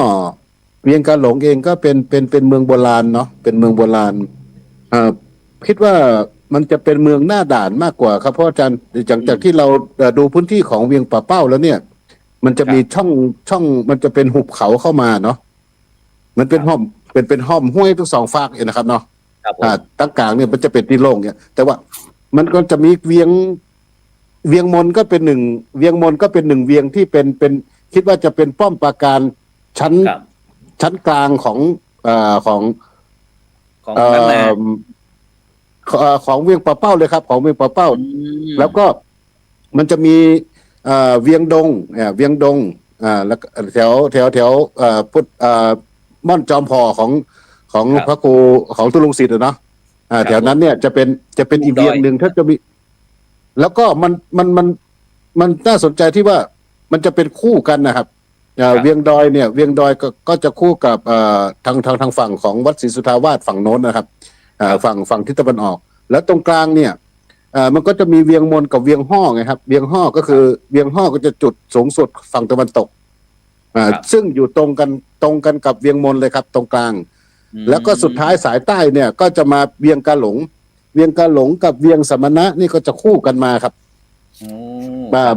เวียงการหลงเองก็เป็นเมืองโบราณเนาะเป็นเมืองโบราณคิดว่ามันจะเป็นเมืองหน้าด่านมากกว่าครับเพราะอาจารย์จากที่เราดูพื้นที่ของเวียงป่าเป้าแล้วเนี่ยมันจะมีช่องมันจะเป็นหุบเขาเข้ามาเนาะมันเป็นห้อมเป็นห้อมห้วยทั้งสองฝากเองนะครับเนาะตั้งกลางเนี่ยมันจะเป็นที่โล่งเนี่ยแต่ว่ามันก็จะมีเวียงมนก็เป็นหนึ่งเวียงมนก็เป็นหนึ่งเวียงที่เป็นคิดว่าจะเป็นป้อมปราการชั้นกลางของของเวียงป่าเป้าเลยครับของเวียงป่าเป้าแล้วก็มันจะมีเวียงดงแล้วแถวพุทธม่อนจอมพอของพระครูของตุลุงศิษย์เนาะแถวนั้นเนี่ยจะเป็นอีกเวียงหนึ่งถ้าจะมีแล้วก็มันน่าสนใจที่ว่ามันจะเป็นคู่กันนะครับเวียงดอยเนี่ยเวียงดอยก็จะคู่กับทางฝั่งของวัดศรีสุทธาวาสฝั่งโน้นนะครับฝั่งทิศตะวันออกแล้วตรงกลางเนี่ยมันก็จะมีเวียงมนกับเวียงห่อไงครับเวียงห่อก็คือเวียงห่อก็จะจุดสูงสุดฝั่งตะวันตกซึ่งอยู่ตรงกันกับเวียงมนเลยครับตรงกลางแล้วก็สุดท้ายสายใต้เนี่ยก็จะมาเวียงกาหลงกับเวียงสมณะนี่ก็จะคู่กันมาครับ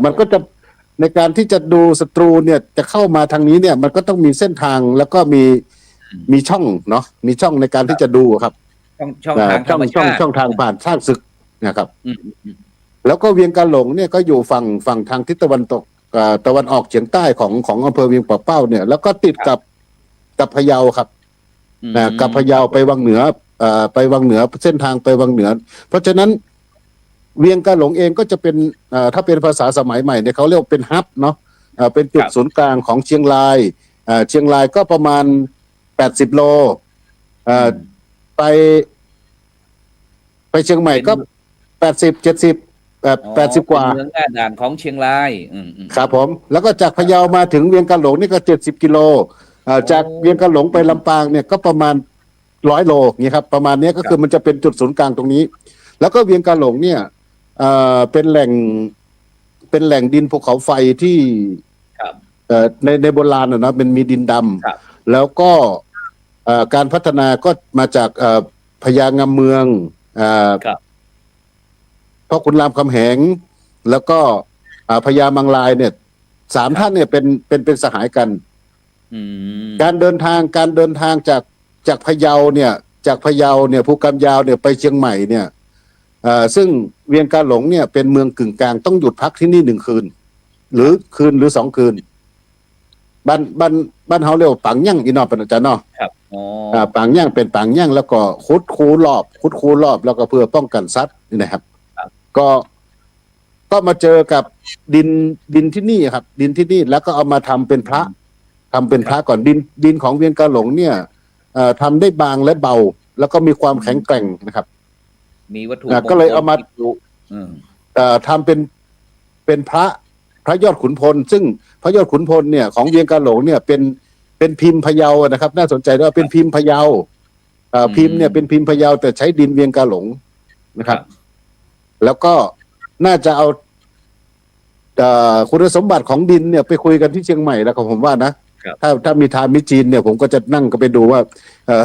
มันก็จะในการที่จะดูศัตรูเนี่ยจะเข้ามาทางนี้เนี่ยมันก็ต้องมีเส้นทางแล้วก็มีช่องเนาะมีช่องในการที่จะดูครับช่องทางผ่านชาติศึกนะครับแล้วก็เวียงกาหลงเนี่ยก็อยู่ฝั่งทางทิศตะวันตกตะวันออกเฉียงใต้ของอำเภอเวียงป่าเป้าเนี่ยแล้วก็ติดกับพะเยาครับกับพะเยาไปวังเหนือเส้นทางไปวังเหนือเพราะฉะนั้นเวียงกาหลงเองก็จะเป็นถ้าเป็นภาษาสมัยใหม่เนี่ยเขาเรียกเป็นฮับเนาะเป็นจุดศูนย์กลางของเชียงรายก็ประมาณ80 โลไปเชียงใหม่ก็80 กว่าเมืองหน้าด่านของเชียงรายครับผมแล้วก็จากพะเยามาถึงเวียงกาหลงนี่ก็70 กิโลจากเวียงกาหลงไปลำปางเนี่ยก็ประมาณ100 โลนี่ครับประมาณนี้ก็คือมันจะเป็นจุดศูนย์กลางตรงนี้แล้วก็เวียงกาหลงเนี่ยเป็นแหล่งดินภูเขาไฟที่ในโบราณนะเป็นมีดินดำแล้วก็การพัฒนาก็มาจากพญางามเมืองพ่อขุนรามคำแหงแล้วก็พญามังลายเนี่ย3 ท่านเนี่ยเป็นสหายกันการเดินทางจากพะเยาเนี่ยภูกำยาวเนี่ยไปเชียงใหม่เนี่ยซึ่งเวียงกาหลงเนี่ยเป็นเมืองกึ่งกลางต้องหยุดพักที่นี่1 คืนหรือ 2 คืนบ้านเฮาเรียกว่าปังยั่งอีนอเป็นอาจารย์เนาะครับปังยั่งเป็นปังยั่งแล้วก็คุดคูรอบแล้วก็เพื่อป้องกันซัดนี่นะครับก็มาเจอกับดินที่นี่ครับดินที่นี่แล้วก็เอามาทำเป็นพระก่อนดินของเวียงกาหลงเนี่ยทำได้บางและเบาแล้วก็มีความแข็งแกร่งนะครับมีวัตถุก็เลยเอามาทำเป็นพระยอดขุนพลซึ่งพระยอดขุนพลเนี่ยของเวียงกาหลงเนี่ยเป็นพิมพ์พะเยานะครับน่าสนใจว่าเป็นพิมพ์พะเยาพิมพ์เนี่ยเป็นพิมพ์พะเยาแต่ใช้ดินเวียงกาหลงนะครับแล้วก็น่าจะเอาคุณสมบัติของดินเนี่ยไปคุยกันที่เชียงใหม่แล้วก็ผมว่านะ ครับ ถ้ามีไทม์มิจีนเนี่ยผมก็จะนั่งก็ไปดูว่าเออ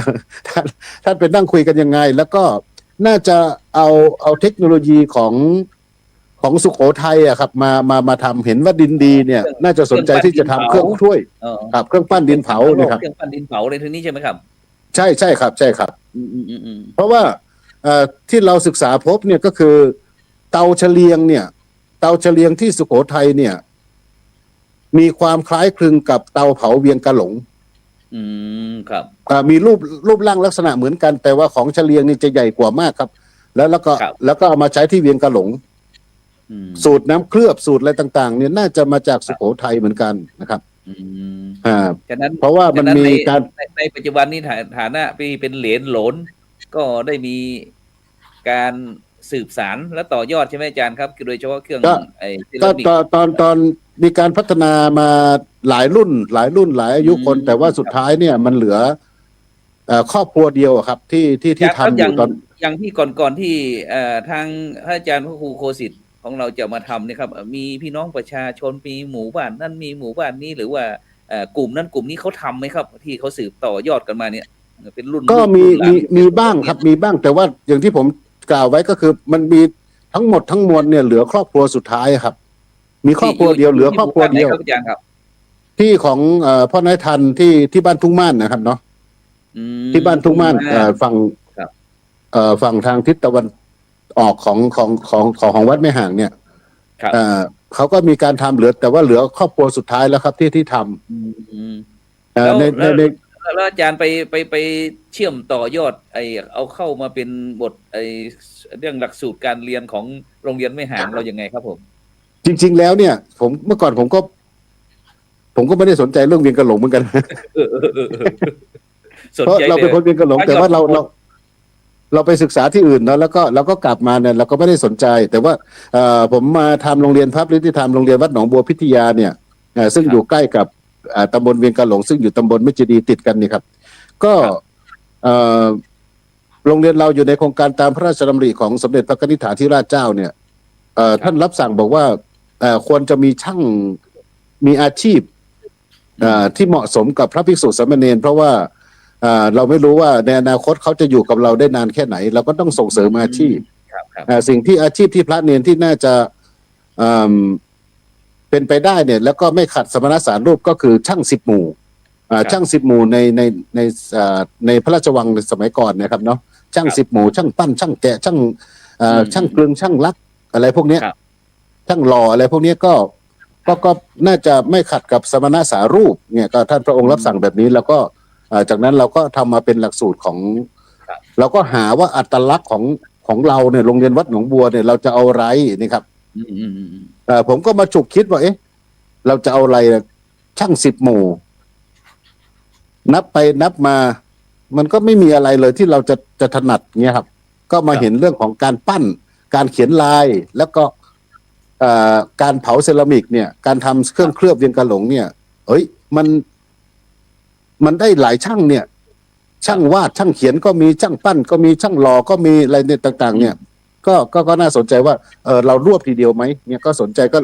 ท่านไปนั่งคุยกันยังไง แล้วก็น่าจะเอาเทคโนโลยีของสุโขทัยอะครับมาทำเห็นว่าดินดีเนี่ย น่าจะสนใจที่จะทำเครื่องถ้วย เออ ครับเครื่องปั้นดินเผาเนี่ยครับ เครื่องปั้นดินเผาเลยทีนี้ใช่ไหมครับ ใช่ครับใช่ครับ อืม เพราะว่าที่เราศึกษาพบเนี่ยก็คือเตาเฉลียงเนี่ย เตาเฉลียงที่สุโขทัยเนี่ย มีความคล้ายคลึงกับเตาเผาเวียงกะหลง ครับ มีรูปร่างลักษณะเหมือนกัน แต่ว่าของเฉลียงนี่จะใหญ่กว่ามากครับ แล้วก็ ครับ แล้วก็เอามาใช้ที่เวียงกะหลง อืม สูตรน้ำเคลือบสูตรอะไรต่าง ๆ เนี่ยน่าจะมาจากสุโขทัยเหมือนกันนะครับ อืม า ฉะนั้น เพราะว่ามันมีการ ในปัจจุบันนี้ฐานะเป็นเหรียญโหลนก็ได้มีการสืบสารและต่อยอดใช่ไหมอาจารย์ครับคือโดยเฉพาะเครื่อง ก็ ไอ้เซ ก็ รามิก ตอนมีการพัฒนามาหลายรุ่นหลายอายุคน แต่ว่าสุดท้ายเนี่ยมันเหลือครอบครัวเดียวอะครับที่ทำอยู่ตอน อย่างที่ก่อนที่ทางอาจารย์พระครูโคสิทธิ์ของเราจะมาทำเนี่ยครับมีพี่น้องประชาชนมีหมู่บ้านนั่นมีหมู่บ้านนี้หรือว่ากลุ่มนั้นกลุ่มนี้เขาทำไหมครับ ที่เขาสืบต่อยอดกันมาเนี่ยเป็นรุ่น ก็ รุ่นหลาน มีบ้างครับมีบ้าง แต่ว่าอย่างที่ผมกล่าวไว้ก็คือมันมีทั้งหมดทั้งมวลเนี่ยเหลือครอบครัวสุดท้ายครับ มีครอบครัวเดียวเหลือครอบครัวเดียว ที่หมู่บ้านไหนครับอาจารย์ครับ ที่ของพ่อนายทันที่บ้านทุ่งม่านนะครับเนาะ ที่บ้านทุ่งม่านฝั่ง ครับ ฝั่งทางทิศตะวันออกของวัดแม่ห่างเนี่ย ครับ เขาก็มีการทำเหลือ แต่ว่าเหลือครอบครัวสุดท้ายแล้วครับที่ท อืม ำ แล้ว ใน แล้วอาจารย์ไปเชื่อมต่อยอดเอาเข้ามาเป็นบทเรื่องหลักสูตรการเรียนของโรงเรียนแม่ห่างเรายังไงครับผม จริง ๆ แล้วเนี่ย เมื่อก่อนผมก็ไม่ได้สนใจเรื่องเวียงกะหลงเหมือนกัน สน เพราะ ใจ เราเป็นคนเวียงกะหลง แต่ว่าเราไปศึกษาที่อื่นเนาะแล้วก็เราก็กลับมาเนี่ยเราก็ไม่ได้สนใจ แต่ว่าผมมาทำโรงเรียนพระปริยติธรรมโรงเรียนวัดหนองบัวพิทยาเนี่ยซึ่งอยู่ใกล้กับตำบลเวียงกะหลงซึ่งอยู่ตำบลมิตรดีติดกันนี่ครับ ก็โรงเรียนเราอยู่ในโครงการตามพระราชดำริของสมเด็จพระนิธิฐาธิราชเจ้าเนี่ยท่านรับสั่งบอกว่าควรจะมีช่างมีอาชีพที่เหมาะสมกับพระภิกษุสามเณรเพราะว่าเราไม่รู้ว่าในอนาคตเขาจะอยู่กับเราได้นานแค่ไหนเราก็ต้องส่งเสริมอาชีพ ครับ สิ่งที่อาชีพที่พระเนรที่น่าจะเป็นไปได้เนี่ย แล้วก็ไม่ขัดสมณสารรูปก็คือช่างสิบหมู่ช่างสิบหมู่ในพระราชวังในสมัยก่อนนะครับเนาะช่างสิบหมู่ช่างปั้นช่างแกะช่างกลึงช่างลักอะไรพวกเนี้ยช่างหล่ออะไรพวกเนี้ยก็น่าจะไม่ขัดกับสมณสารูปเนี่ยก็ท่านพระองค์รับสั่งแบบนี้แล้วก็จากนั้นเราก็ทำมาเป็นหลักสูตรของเราก็หาว่าอัตลักษณ์ของเราเนี่ยโรงเรียนวัดหนองบัวเนี่ยเราจะเอาอะไรนี่ครับผมก็มาฉุกคิดว่าเราจะเอาอะไรช่างสิบหมู่นับไปนับมา มันก็ไม่มีอะไรเลยที่เราจะถนัดเงี้ยครับ ก็มาเห็นเรื่องของการปั้นการเขียนลายแล้วก็การเผาเซรามิกเนี่ยการทำเครื่องเคลือบเวียงกะหลงเนี่ยมันได้หลายช่างเนี่ย ช่างวาดช่างเขียนก็มีช่างปั้นก็มีช่างหล่อก็มีอะไรเนี่ยต่างๆเนี่ยก็น่าสนใจว่าเรารวบทีเดียวไหมเนี่ยก็สนใจก็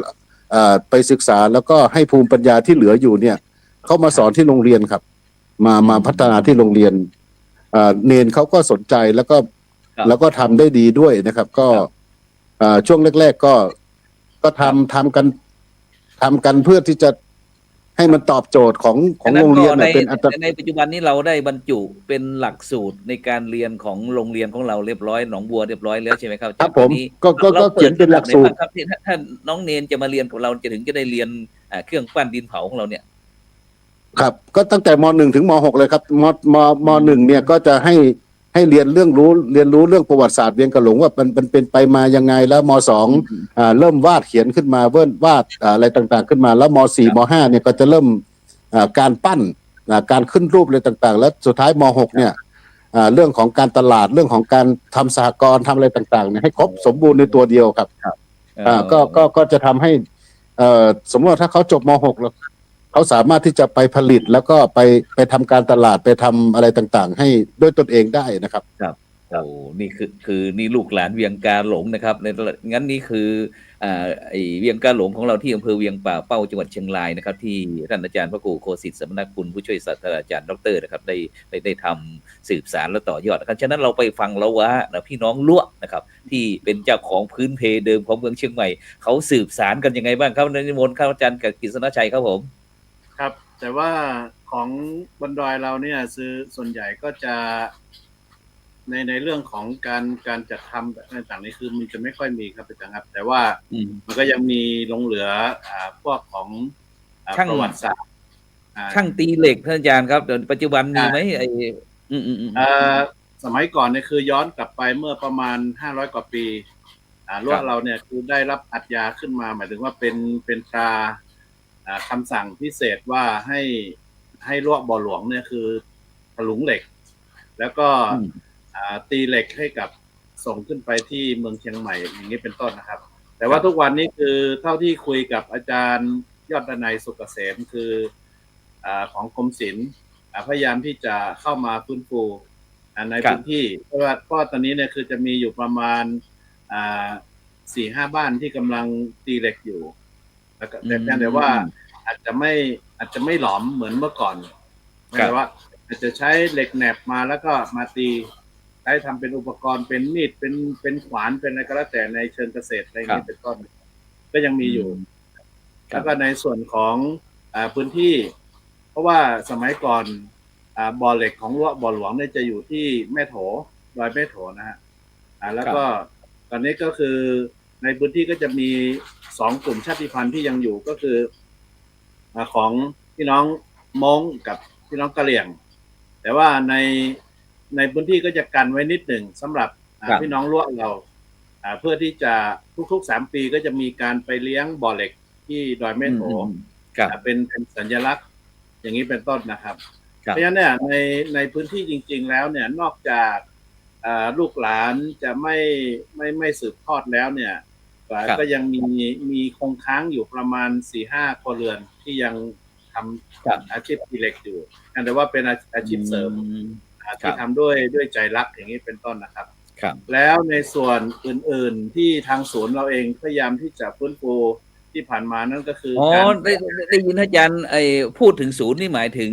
ไปศึกษาแล้วก็ให้ภูมิปัญญาที่เหลืออยู่เนี่ยเขามาสอนที่โรงเรียนครับมาพัฒนาที่โรงเรียนเนนเขาก็สนใจแล้วก็ทำได้ดีด้วยนะครับ ก็ช่วงแรกๆก็ทำกันเพื่อที่จะให้มันตอบโจทย์ของโรงเรียนเป็นในปัจจุบันนี้เราได้บรรจุเป็นหลักสูตรในการเรียนของโรงเรียนของเราเรียบร้อยหนองบัวเรียบร้อยแล้วใช่ไหมครับ ครับผมก็เขียนเป็นหลักสูตร ครับที่ถ้าน้องเนนจะมาเรียนกับเราจะถึงจะได้เรียนเครื่องปั้นดินเผาของเราเนี่ย ครับก็ตั้งแต่ม.1 ถึงม.6 เลยครับม.1 เนี่ยก็จะให้เรียนเรื่องเรื่องประวัติศาสตร์เวียงกะหลงว่ามันเป็นไปมายังไงแล้วม.2 เริ่มวาดเขียนขึ้นมาวาดอะไรต่างๆขึ้นมาแล้วม.4 ม.5 เนี่ยก็จะเริ่มการปั้นการขึ้นรูปอะไรต่างๆแล้วสุดท้ายม.6 เนี่ยเรื่องของการตลาดเรื่องของการทำสหกรณ์ทำอะไรต่างๆเนี่ยให้ครบสมบูรณ์ในตัวเดียวครับก็จะทำให้สมมติว่าถ้าเขาจบม.6 แล้วเขาสามารถที่จะไปผลิตแล้วก็ไปทำการตลาดไปทำอะไรต่างๆให้ด้วยตนเองได้นะครับ โอ้นี่คือนี่ลูกหลานเวียงกาหลงนะครับในงั้นนี่คือไอเวียงกาหลงของเราที่อำเภอเวียงป่าเป้าจังหวัดเชียงรายนะครับที่ท่านอาจารย์พระครูโคสิทธิ์สมณคุณผู้ช่วยศาสตราจารย์ดรนะครับได้ทำสืบสานและต่อยอดนะครับฉะนั้นเราไปฟังละวะนะพี่น้องล้วนะครับที่เป็นเจ้าของพื้นเพเดิมของเมืองเชียงใหม่เขาสืบสานกันยังไงบ้างครับในนิมนต์ครับอาจารย์กฤษณชัยครับผมครับแต่ว่าของบนดอยเราเนี่ยส่วนใหญ่ก็จะในเรื่องของการจัดทำแบบต่างๆนี่คือมันจะไม่ค่อยมีครับอาจารย์ครับแต่ว่ามันก็ยังมีหลงเหลือพวกของประวัติศาสตร์ช่างตีเหล็กท่านอาจารย์ครับเดี๋ยวปัจจุบันมีไหมไอ้สมัยก่อนเนี่ยคือย้อนกลับไปเมื่อประมาณ500 กว่าปีรั้วเราเนี่ยคือได้รับอัดยาขึ้นมาหมายถึงว่าเป็นตราคำสั่งพิเศษว่าให้รั้วบ่อหลวงเนี่ยคือถลุงเหล็กแล้วก็ตีเหล็กให้กับส่งขึ้นไปที่เมืองเชียงใหม่อย่างนี้เป็นต้นนะครับแต่ว่าทุกวันนี้คือเท่าที่คุยกับอาจารย์ยอดดนัยสุกเกษมคือของกรมศิลป์พยายามที่จะเข้ามาฟื้นฟูในพื้นที่เพราะว่าตอนนี้เนี่ยคือจะมีอยู่ประมาณ4-5 บ้านที่กำลังตีเหล็กอยู่แต่แต่ว่าอาจจะไม่หลอมเหมือนเมื่อก่อนแต่ว่าอาจจะใช้เหล็กแหนบมาแล้วก็มาตีใช้ทำเป็นอุปกรณ์เป็นมีดเป็นขวานเป็นอะไรก็แล้วแต่ในเชิงเกษตรอะไรนี้เป็นต้นก็ยังมีอยู่แล้วก็ในส่วนของพื้นที่เพราะว่าสมัยก่อนบ่อเหล็กของบ่อหลวงเนี่ยจะอยู่ที่แม่โถดอยแม่โถนะฮะแล้วก็ตอนนี้ก็คือในพื้นที่ก็จะมี2 กลุ่มชาติพันธุ์ที่ยังอยู่ก็คือของพี่น้องม้งกับพี่น้องกะเหรี่ยงแต่ว่าในพื้นที่ก็จะกันไว้นิดหนึ่งสำหรับพี่น้องล้วเราเพื่อที่จะทุกๆ3 ปีก็จะมีการไปเลี้ยงบ่อเหล็กที่ดอยแม่โถเป็นสัญลักษณ์อย่างนี้เป็นต้นนะครับเพราะฉะนั้นเนี่ยในพื้นที่จริงๆแล้วเนี่ยนอกจากลูกหลานจะไม่สืบทอดแล้วเนี่ยก็ยังมีคงค้างอยู่ประมาณ 4-5 ครัวเรือนที่ยังทำอาชีพตีเหล็กอยู่แต่ว่าเป็นอาชีพเสริมที่ทำด้วยใจรักอย่างนี้เป็นต้นนะครับแล้วในส่วนอื่นๆที่ทางศูนย์เราเองพยายามที่จะฟื้นฟูที่ผ่านมานั่นก็คือได้ยินอาจารย์พูดถึงศูนย์นี่หมายถึง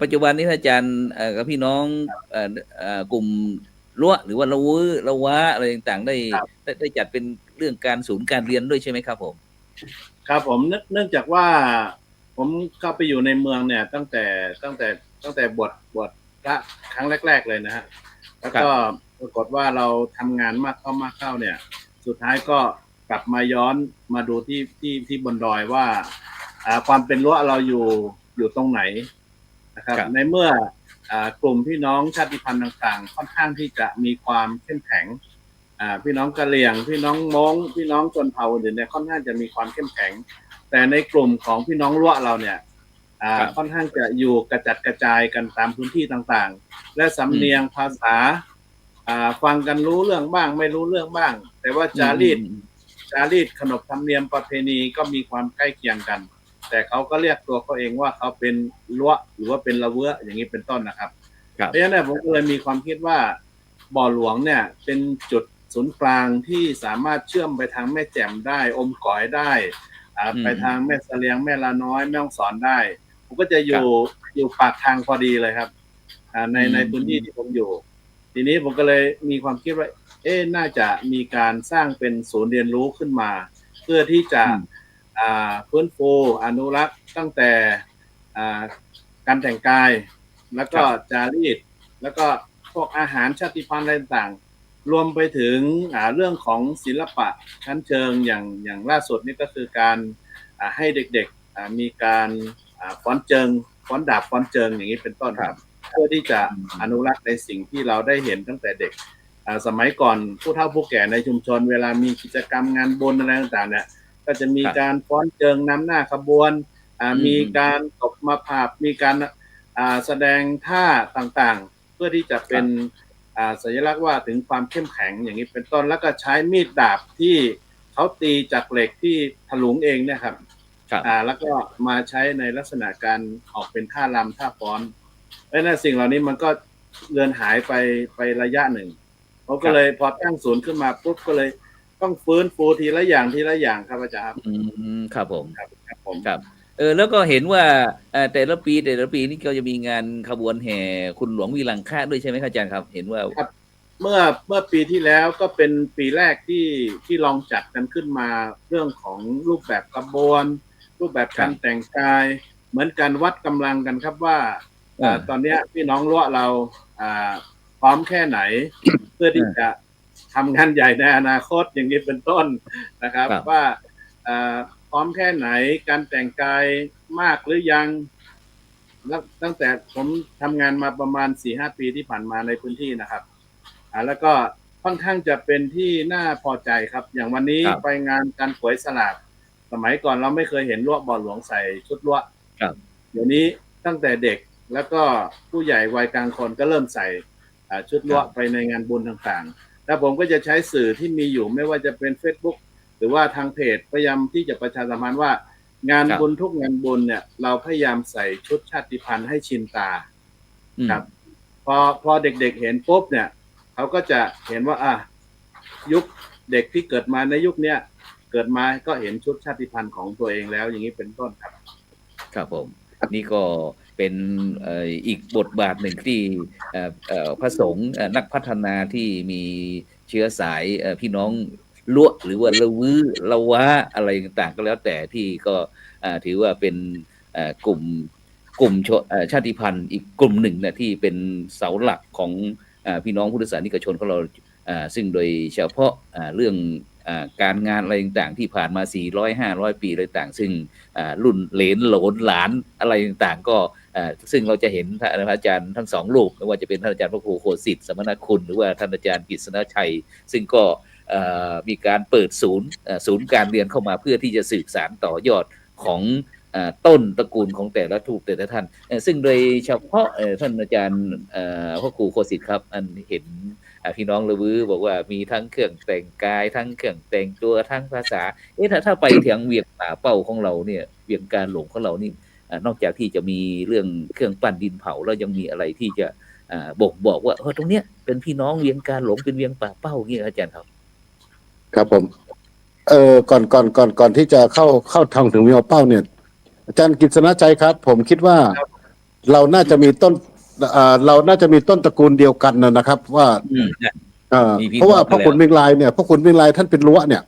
ปัจจุบันนี้อาจารย์กับพี่น้องกลุ่มรั้วหรือว่าละวะอะไรต่างๆได้จัดเป็นเรื่องการศูนย์การเรียนด้วยใช่ไหมครับผมครับผมเนื่องจากว่าผมเข้าไปอยู่ในเมืองเนี่ยตั้งแต่บวชพระครั้งแรกๆเลยนะฮะแล้วก็ปรากฏว่าเราทำงานมากเข้าเนี่ยสุดท้ายก็กลับมาย้อนมาดูที่บนดอยว่าความเป็นรั้วเราอยู่ตรงไหนนะครับในเมื่อกลุ่มพี่น้องชาติพันธุ์ต่างๆค่อนข้างที่จะมีความเข้มแข็งพี่น้องกะเหรี่ยงพี่น้องม้งพี่น้องชนเผ่าอื่นเนี่ยค่อนข้างจะมีความเข้มแข็งแต่ในกลุ่มของพี่น้องรั้วเราเนี่ยค่อนข้างจะอยู่กระจัดกระจายกันตามพื้นที่ต่างๆและสำเนียงภาษาฟังกันรู้เรื่องบ้างไม่รู้เรื่องบ้างแต่ว่าจารีตขนบธรรมเนียมประเพณีก็มีความใกล้เคียงกันแต่เขาก็เรียกตัวเขาเองว่าเขาเป็นรั้วหรือว่าเป็นละเวะอย่างนี้เป็นต้นนะครับเพราะฉะนั้นผมก็เลยมีความคิดว่าบ่อหลวงเนี่ยเป็นจุดศูนย์กลางที่สามารถเชื่อมไปทางแม่แจ่มได้อมก๋อยได้ไปทางแม่เสลียงแม่ละน้อยแม่ฮ่องสอนได้ผมก็จะอยู่ปากทางพอดีเลยครับในพื้นที่ที่ผมอยู่ทีนี้ผมก็เลยมีความคิดว่าน่าจะมีการสร้างเป็นศูนย์เรียนรู้ขึ้นมาเพื่อที่จะฟื้นฟูอนุรักษ์ตั้งแต่การแต่งกายแล้วก็จารีตแล้วก็พวกอาหารชาติพันธุ์อะไรต่างรวมไปถึงเรื่องของศิลปะชั้นเชิงอย่างล่าสุดนี่ก็คือการให้เด็กๆมีการฟ้อนเจิงฟ้อนดาบฟ้อนเจิงอย่างนี้เป็นต้นครับเพื่อที่จะอนุรักษ์ในสิ่งที่เราได้เห็นตั้งแต่เด็กสมัยก่อนผู้เฒ่าผู้แก่ในชุมชนเวลามีกิจกรรมงานบุญอะไรต่างๆเนี่ยก็จะมีการฟ้อนเจิงนำหน้าขบวนมีการตบมาผาบมีการแสดงท่าต่างๆเพื่อที่จะเป็นสัญลักษณ์ว่าถึงความเข้มแข็งอย่างนี้เป็นต้นแล้วก็ใช้มีดดาบที่เขาตีจากเหล็กที่ถลุงเองเนี่ยครับแล้วก็มาใช้ในลักษณะการออกเป็นท่ารำท่าฟ้อนและในสิ่งเหล่านี้มันก็เลือนหายไประยะหนึ่ง ผมก็เลยพอตั้งศูนย์ขึ้นมาปุ๊บก็เลยต้องฟื้นฟูทีละอย่างทีละอย่างครับอาจารย์ ครับผม ครับผม ครับแล้วก็เห็นว่าแต่ละปีนี่ก็จะมีงานขบวนแห่คุณหลวงวีรังค่าด้วยใช่ไหมครับอาจารย์ครับ เห็นว่า ครับ เมื่อปีที่แล้วก็เป็นปีแรกที่ลองจัดกันขึ้นมาเรื่องของรูปแบบขบวน รูปแบบการแต่งกาย เหมือนกันวัดกำลังกันครับว่าตอนเนี้ยพี่น้องรั้วเราพร้อมแค่ไหน เพื่อที่จะทำงานใหญ่ในอนาคตอย่างนี้เป็นต้นนะครับ ว่าพร้อมแค่ไหนการแต่งกายมากหรือยังแล้วตั้งแต่ผมทำงานมาประมาณ 4-5 ปีที่ผ่านมาในพื้นที่นะครับแล้วก็ค่อนข้างจะเป็นที่น่าพอใจครับ อย่างวันนี้ไปงานการขวยสลากสมัยก่อนเราไม่เคยเห็นลวดบอลหลวงใส่ชุดลวดเดี๋ยวนี้ตั้งแต่เด็กแล้วก็ผู้ใหญ่วัยกลางคนก็เริ่มใส่ชุดลวดไปในงานบุญต่างๆแล้วผมก็จะใช้สื่อที่มีอยู่ไม่ว่าจะเป็น Facebook หรือว่าทางเพจพยายามที่จะประชาสัมพันธ์ว่างานบุญทุกงานบุญเนี่ยเราพยายามใส่ชุดชาติพันธุ์ให้ชินตาครับพอเด็กๆเห็นปุ๊บเนี่ยเขาก็จะเห็นว่ายุคเด็กที่เกิดมาในยุคเนี้ยเกิดมาก็เห็นชุดชาติพันธุ์ของตัวเองแล้วอย่างนี้เป็นต้นครับครับผมนี่ก็เป็นอีกบทบาทหนึ่งที่พระสงฆ์นักพัฒนาที่มีเชื้อสายพี่น้องลวหรือว่าละวื้อละวะอะไรต่างๆก็แล้วแต่ที่ก็ถือว่าเป็นกลุ่มชาติพันธุ์อีกกลุ่มหนึ่งนะที่เป็นเสาหลักของพี่น้องพุทธศาสนิกชนของเราซึ่งโดยเฉพาะเรื่องการงานอะไรต่างๆที่ผ่านมา400-500 ปีอะไรต่างซึ่งรุ่นเหลนโหลนหลานอะไรต่างๆก็ซึ่งเราจะเห็นท่านอาจารย์ทั้งสองรูปไม่ว่าจะเป็นท่านอาจารย์พระครูโคสิทธิ์สมณคุณหรือว่าท่านอาจารย์กฤษณชัยซึ่งก็มีการเปิดศูนย์การเรียนเข้ามาเพื่อที่จะสืบสานต่อยอดของต้นตระกูลของแต่ละทูปแต่ละท่านซึ่งโดยเฉพาะท่านอาจารย์พระครูโคสิทธิ์ครับอันเห็นพี่น้องละวื้อบอกว่ามีทั้งเครื่องแต่งกายทั้งเครื่องแต่งตัวทั้งภาษาถ้าไปถึงเวียงป่าเป้าของเราเนี่ยเวียงการหลงของเรานี่นอกจากที่จะมีเรื่องเครื่องปั้นดินเผาแล้วยังมีอะไรที่จะบอกว่าตรงเนี้ยเป็นพี่น้องเวียงการหลงเป็นเวียงป่าเป้าอย่างนี้อาจารย์ครับครับผมก่อนที่จะเข้าทางถึงเวียงป่าเป้าเนี่ยอาจารย์กฤษณชัยครับผมคิดว่าเราน่าจะมีต้นตระกูลเดียวกันนะครับว่าเพราะว่าพ่อขุนเวียงรายเนี่ยพ่อขุนเวียงรายท่านเป็นรั้วเนี่ย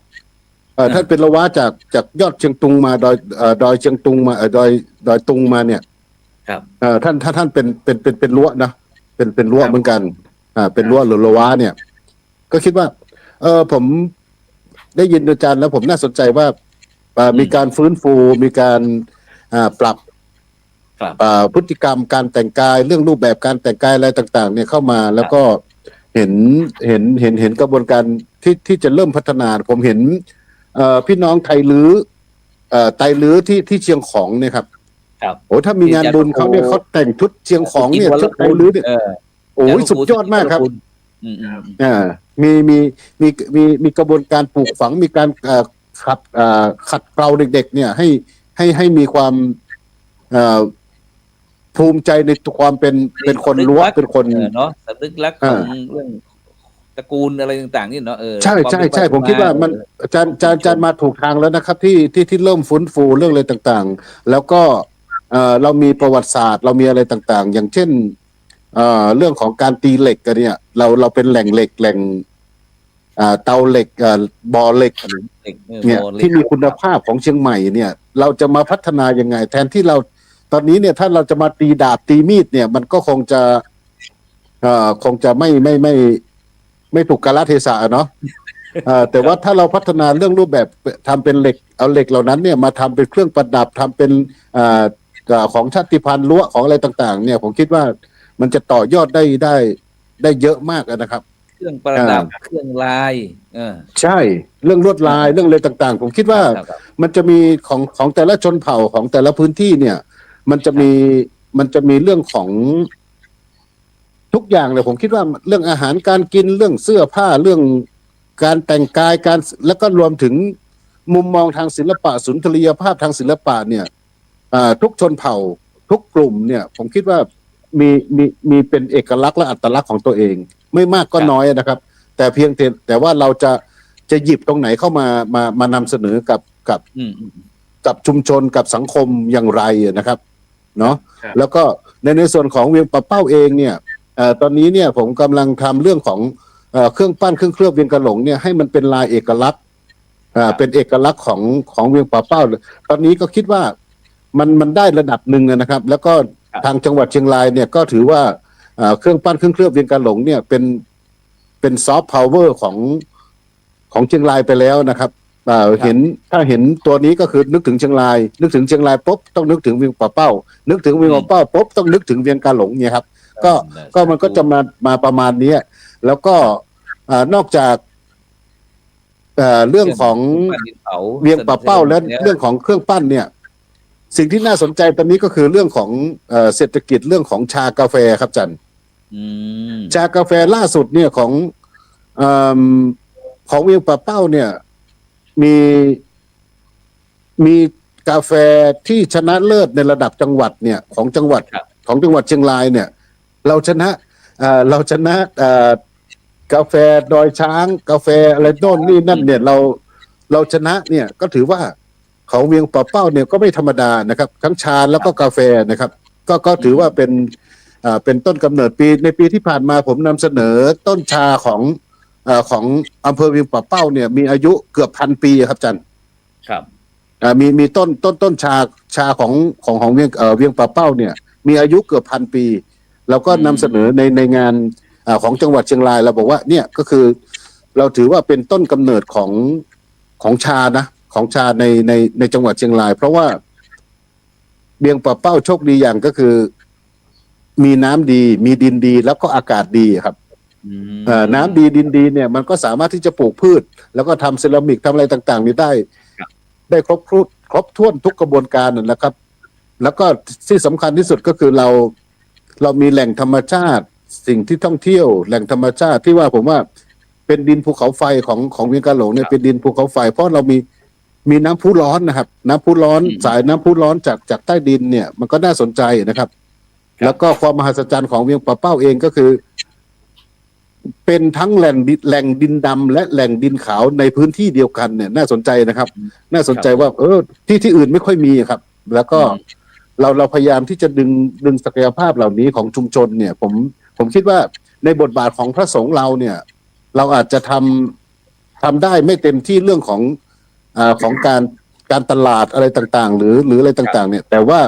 ท่านเป็นละวะจากยอดเชียงตุงมาดอยเชียงตุงมาดอยตุงมาเนี่ยครับท่านเป็นรั้วนะเป็นรั้วเหมือนกันเป็นรั้วหรือละวะเนี่ยก็คิดว่าผมได้ยินอาจารย์แล้วผมน่าสนใจว่ามีการฟื้นฟูมีการปรับพฤติกรรมการแต่งกายเรื่องรูปแบบการแต่งกายอะไรต่างๆเนี่ยเข้ามาแล้วก็เห็นกระบวนการที่จะเริ่มพัฒนาผมเห็นพี่น้องไทลื้อที่เชียงของเนี่ยครับโอ้ถ้ามีงานบุญเขาเนี่ยเขาแต่งชุดเชียงของเนี่ยชุดไทลื้อเนี่ยโอ้ยสุดยอดมากครับมีกระบวนการปลูกฝังมีการขัดเกลาเด็กๆเนี่ยให้มีความภูมิใจในความเป็นคนรั้วเป็นคนเนาะสำนึกรักของเรื่องตระกูลอะไรต่างๆนี่เนาะใช่ผมคิดว่ามันอาจารย์มาถูกทางแล้วนะครับที่เริ่มฟื้นฟูเรื่องอะไรต่างๆแล้วก็เรามีประวัติศาสตร์เรามีอะไรต่างๆอย่างเช่นเรื่องของการตีเหล็กกันเนี่ยเราเป็นแหล่งเหล็กแหล่งเตาเหล็กบ่อเหล็กเนี่ยที่มีคุณภาพของเชียงใหม่เนี่ยเราจะมาพัฒนายังไงแทนที่เราตอนนี้เนี่ยถ้าเราจะมาตีดาบตีมีดเนี่ยมันก็คงจะไม่ถูกกาลเทศะเนาะแต่ว่าถ้าเราพัฒนาเรื่องรูปแบบทำเป็นเหล็กเอาเหล็กเหล่านั้นเนี่ยมาทำเป็นเครื่องประดับทำเป็นของชาติพันธุ์รั้วของอะไรต่างๆเนี่ยผมคิดว่ามันจะต่อยอดได้เยอะมากนะครับเครื่องประดับเครื่องลายใช่เรื่องลวดลายเรื่องอะไรต่างๆผมคิดว่ามันจะมีของแต่ละชนเผ่าของแต่ละพื้นที่เนี่ยมันจะมีเรื่องของทุกอย่างเลยผมคิดว่าเรื่องอาหารการกินเรื่องเสื้อผ้าเรื่องการแต่งกายการแล้วก็รวมถึงมุมมองทางศิลปะสุนทรียภาพทางศิลปะเนี่ยทุกชนเผ่าทุกกลุ่มเนี่ยผมคิดว่ามีเป็นเอกลักษณ์และอัตลักษณ์ของตัวเองไม่มากก็น้อยนะครับ แต่เพียงแต่ว่าเราจะหยิบตรงไหนเข้ามานำเสนอกับ อืมอืม กับชุมชนกับสังคมอย่างไรนะครับเนาะ ครับ แล้วก็ในส่วนของเวียงป่าเป้าเองเนี่ยตอนนี้เนี่ยผมกำลังทำเรื่องของเครื่องปั้นเครื่องเคลือบเวียงกะหลงเนี่ยให้มันเป็นลายเอกลักษณ์เป็นเอกลักษณ์ของเวียงป่าเป้าตอนนี้ก็คิดว่ามันได้ระดับหนึ่งนะครับ แล้วก็ทางจังหวัดเชียงรายเนี่ยก็ถือว่าเครื่องปั้นเครื่องเคลือบเวียงกะหลงเนี่ยเป็นซอฟต์พาวเวอร์ของเชียงรายไปแล้วนะครับถ้าเห็นตัวนี้ก็คือนึกถึงเชียงรายปุ๊บต้องนึกถึงเวียงป่าเป้านึกถึงเวียงป่าเป้าปุ๊บต้องนึกถึงเวียงกาหลงเนี่ยครับก็มันก็จะมาประมาณนี้แล้วก็นอกจากเรื่องของเวียงป่าเป้าและเรื่องของเครื่องปั้นเนี่ยสิ่งที่น่าสนใจตอนนี้ก็คือเรื่องของเศรษฐกิจเรื่องของชากาแฟครับจันชากาแฟล่าสุดเนี่ยของเวียงป่าเป้าเนี่ยมีกาแฟที่ชนะเลิศในระดับจังหวัดเนี่ยของจังหวัดเชียงรายเนี่ยเราชนะกาแฟดอยช้างกาแฟอะไรโน่นนี่นั่นเนี่ยเราชนะเนี่ยก็ถือว่าของเวียงป่าเป้าเนี่ยก็ไม่ธรรมดานะครับทั้งชาแล้วก็กาแฟนะครับก็ถือว่าเป็นต้นกำเนิดในปีที่ผ่านมาผมนำเสนอต้นชาของอำเภอเวียงป่าเป้าเนี่ยมีอายุเกือบ1,000 ปีครับจันครับมีต้นชาของเวียงป่าเป้าเนี่ยมีอายุเกือบ1,000 ปีเราก็นำเสนอในงานของจังหวัดเชียงรายเราบอกว่าเนี่ยก็คือเราถือว่าเป็นต้นกำเนิดของชานะของชาในจังหวัดเชียงรายเพราะว่าเวียงป่าเป้าโชคดีอย่างก็คือมีน้ำดีมีดินดีแล้วก็อากาศดีครับน้ำดีดินดีเนี่ยมันก็สามารถที่จะปลูกพืชแล้วก็ทำเซรามิกทำอะไรต่างๆนี้ได้ครบถ้วนทุกกระบวนการนะครับแล้วก็ที่สำคัญที่สุดก็คือเรามีแหล่งธรรมชาติสิ่งที่ท่องเที่ยวแหล่งธรรมชาติที่ว่าผมว่าเป็นดินภูเขาไฟของเวียงกาหลงเนี่ยเป็นดินภูเขาไฟเพราะเรามีน้ำพุร้อนนะครับน้ำพุร้อนสายน้ำพุร้อนจากใต้ดินเนี่ยมันก็น่าสนใจนะครับแล้วก็ความมหัศจรรย์ของเวียงป่าเป้าเองก็คือเป็นทั้งแหล่งดินดำและแหล่งดินขาวในพื้นที่เดียวกันเนี่ยน่าสนใจนะครับน่าสนใจว่าที่อื่นไม่ค่อยมีครับแล้วก็เราพยายามที่จะดึงศักยภาพเหล่านี้ของชุมชนเนี่ยผมคิดว่าในบทบาทของพระสงฆ์เราเนี่ยเราอาจจะทำได้ไม่เต็มที่เรื่องของการตลาดอะไรต่างๆหรืออะไรต่างๆเนี่ยแต่ว่า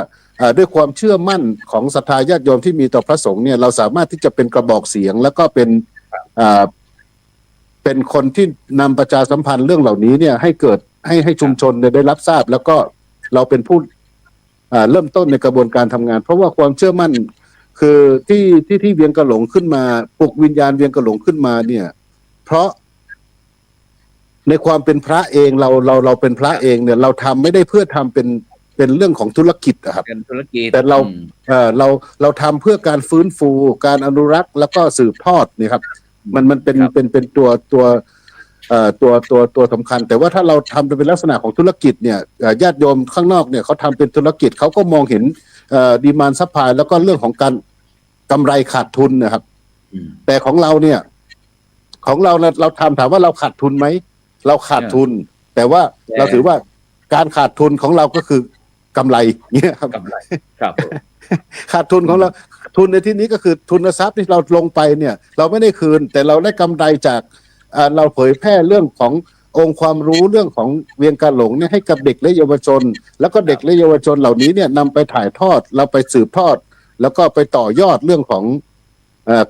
ด้วยความเชื่อมั่นของศรัทธาญาติโยมที่มีต่อพระสงฆ์เนี่ยเราสามารถที่จะเป็นกระบอกเสียงแล้วก็เป็นคนที่นำประชาสัมพันธ์เรื่องเหล่านี้เนี่ยให้เกิดให้ชุมชนได้รับทราบแล้วก็เราเป็นผู้เริ่มต้นในกระบวนการทำงานเพราะว่าความเชื่อมั่นคือที่เวียงกะหลงขึ้นมาปลุกวิญญาณเวียงกะหลงขึ้นมาเนี่ยเพราะในความเป็นพระเองเราเป็นพระเองเนี่ยเราทำไม่ได้เพื่อทำเป็นเรื่องของธุรกิจครับเป็นธุรกิจแต่เราทำเพื่อการฟื้นฟูการอนุรักษ์แล้วก็สืบทอดนี่ครับมันเป็นตัวสำคัญแต่ว่าถ้าเราทำเป็นลักษณะของธุรกิจเนี่ยญาติโยมข้างนอกเนี่ยเขาทำเป็นธุรกิจเขาก็มองเห็นดีมานด์ซัพพลายแล้วก็เรื่องของการกำไรขาดทุนนะครับแต่ของเราเนี่ยเราทำถามว่าเราขาดทุนไหมเราขาดทุนแต่ว่าเราถือว่าการขาดทุนของเราก็คือกำไรเนี่ยครับกำไรครับ ขาดทุนของเราทุนในที่นี้ก็คือทุนทรัพย์ที่เราลงไปเนี่ยเราไม่ได้คืนแต่เราได้กำไรจากเราเผยแพร่เรื่องขององค์ความรู้เรื่องของเวียงกาหลงเนี่ยให้กับเด็กและเยาวชนแล้วก็เด็กและเยาวชนเหล่านี้เนี่ยนำไปถ่ายทอดเราไปสืบทอดแล้วก็ไปต่อยอดเรื่องของ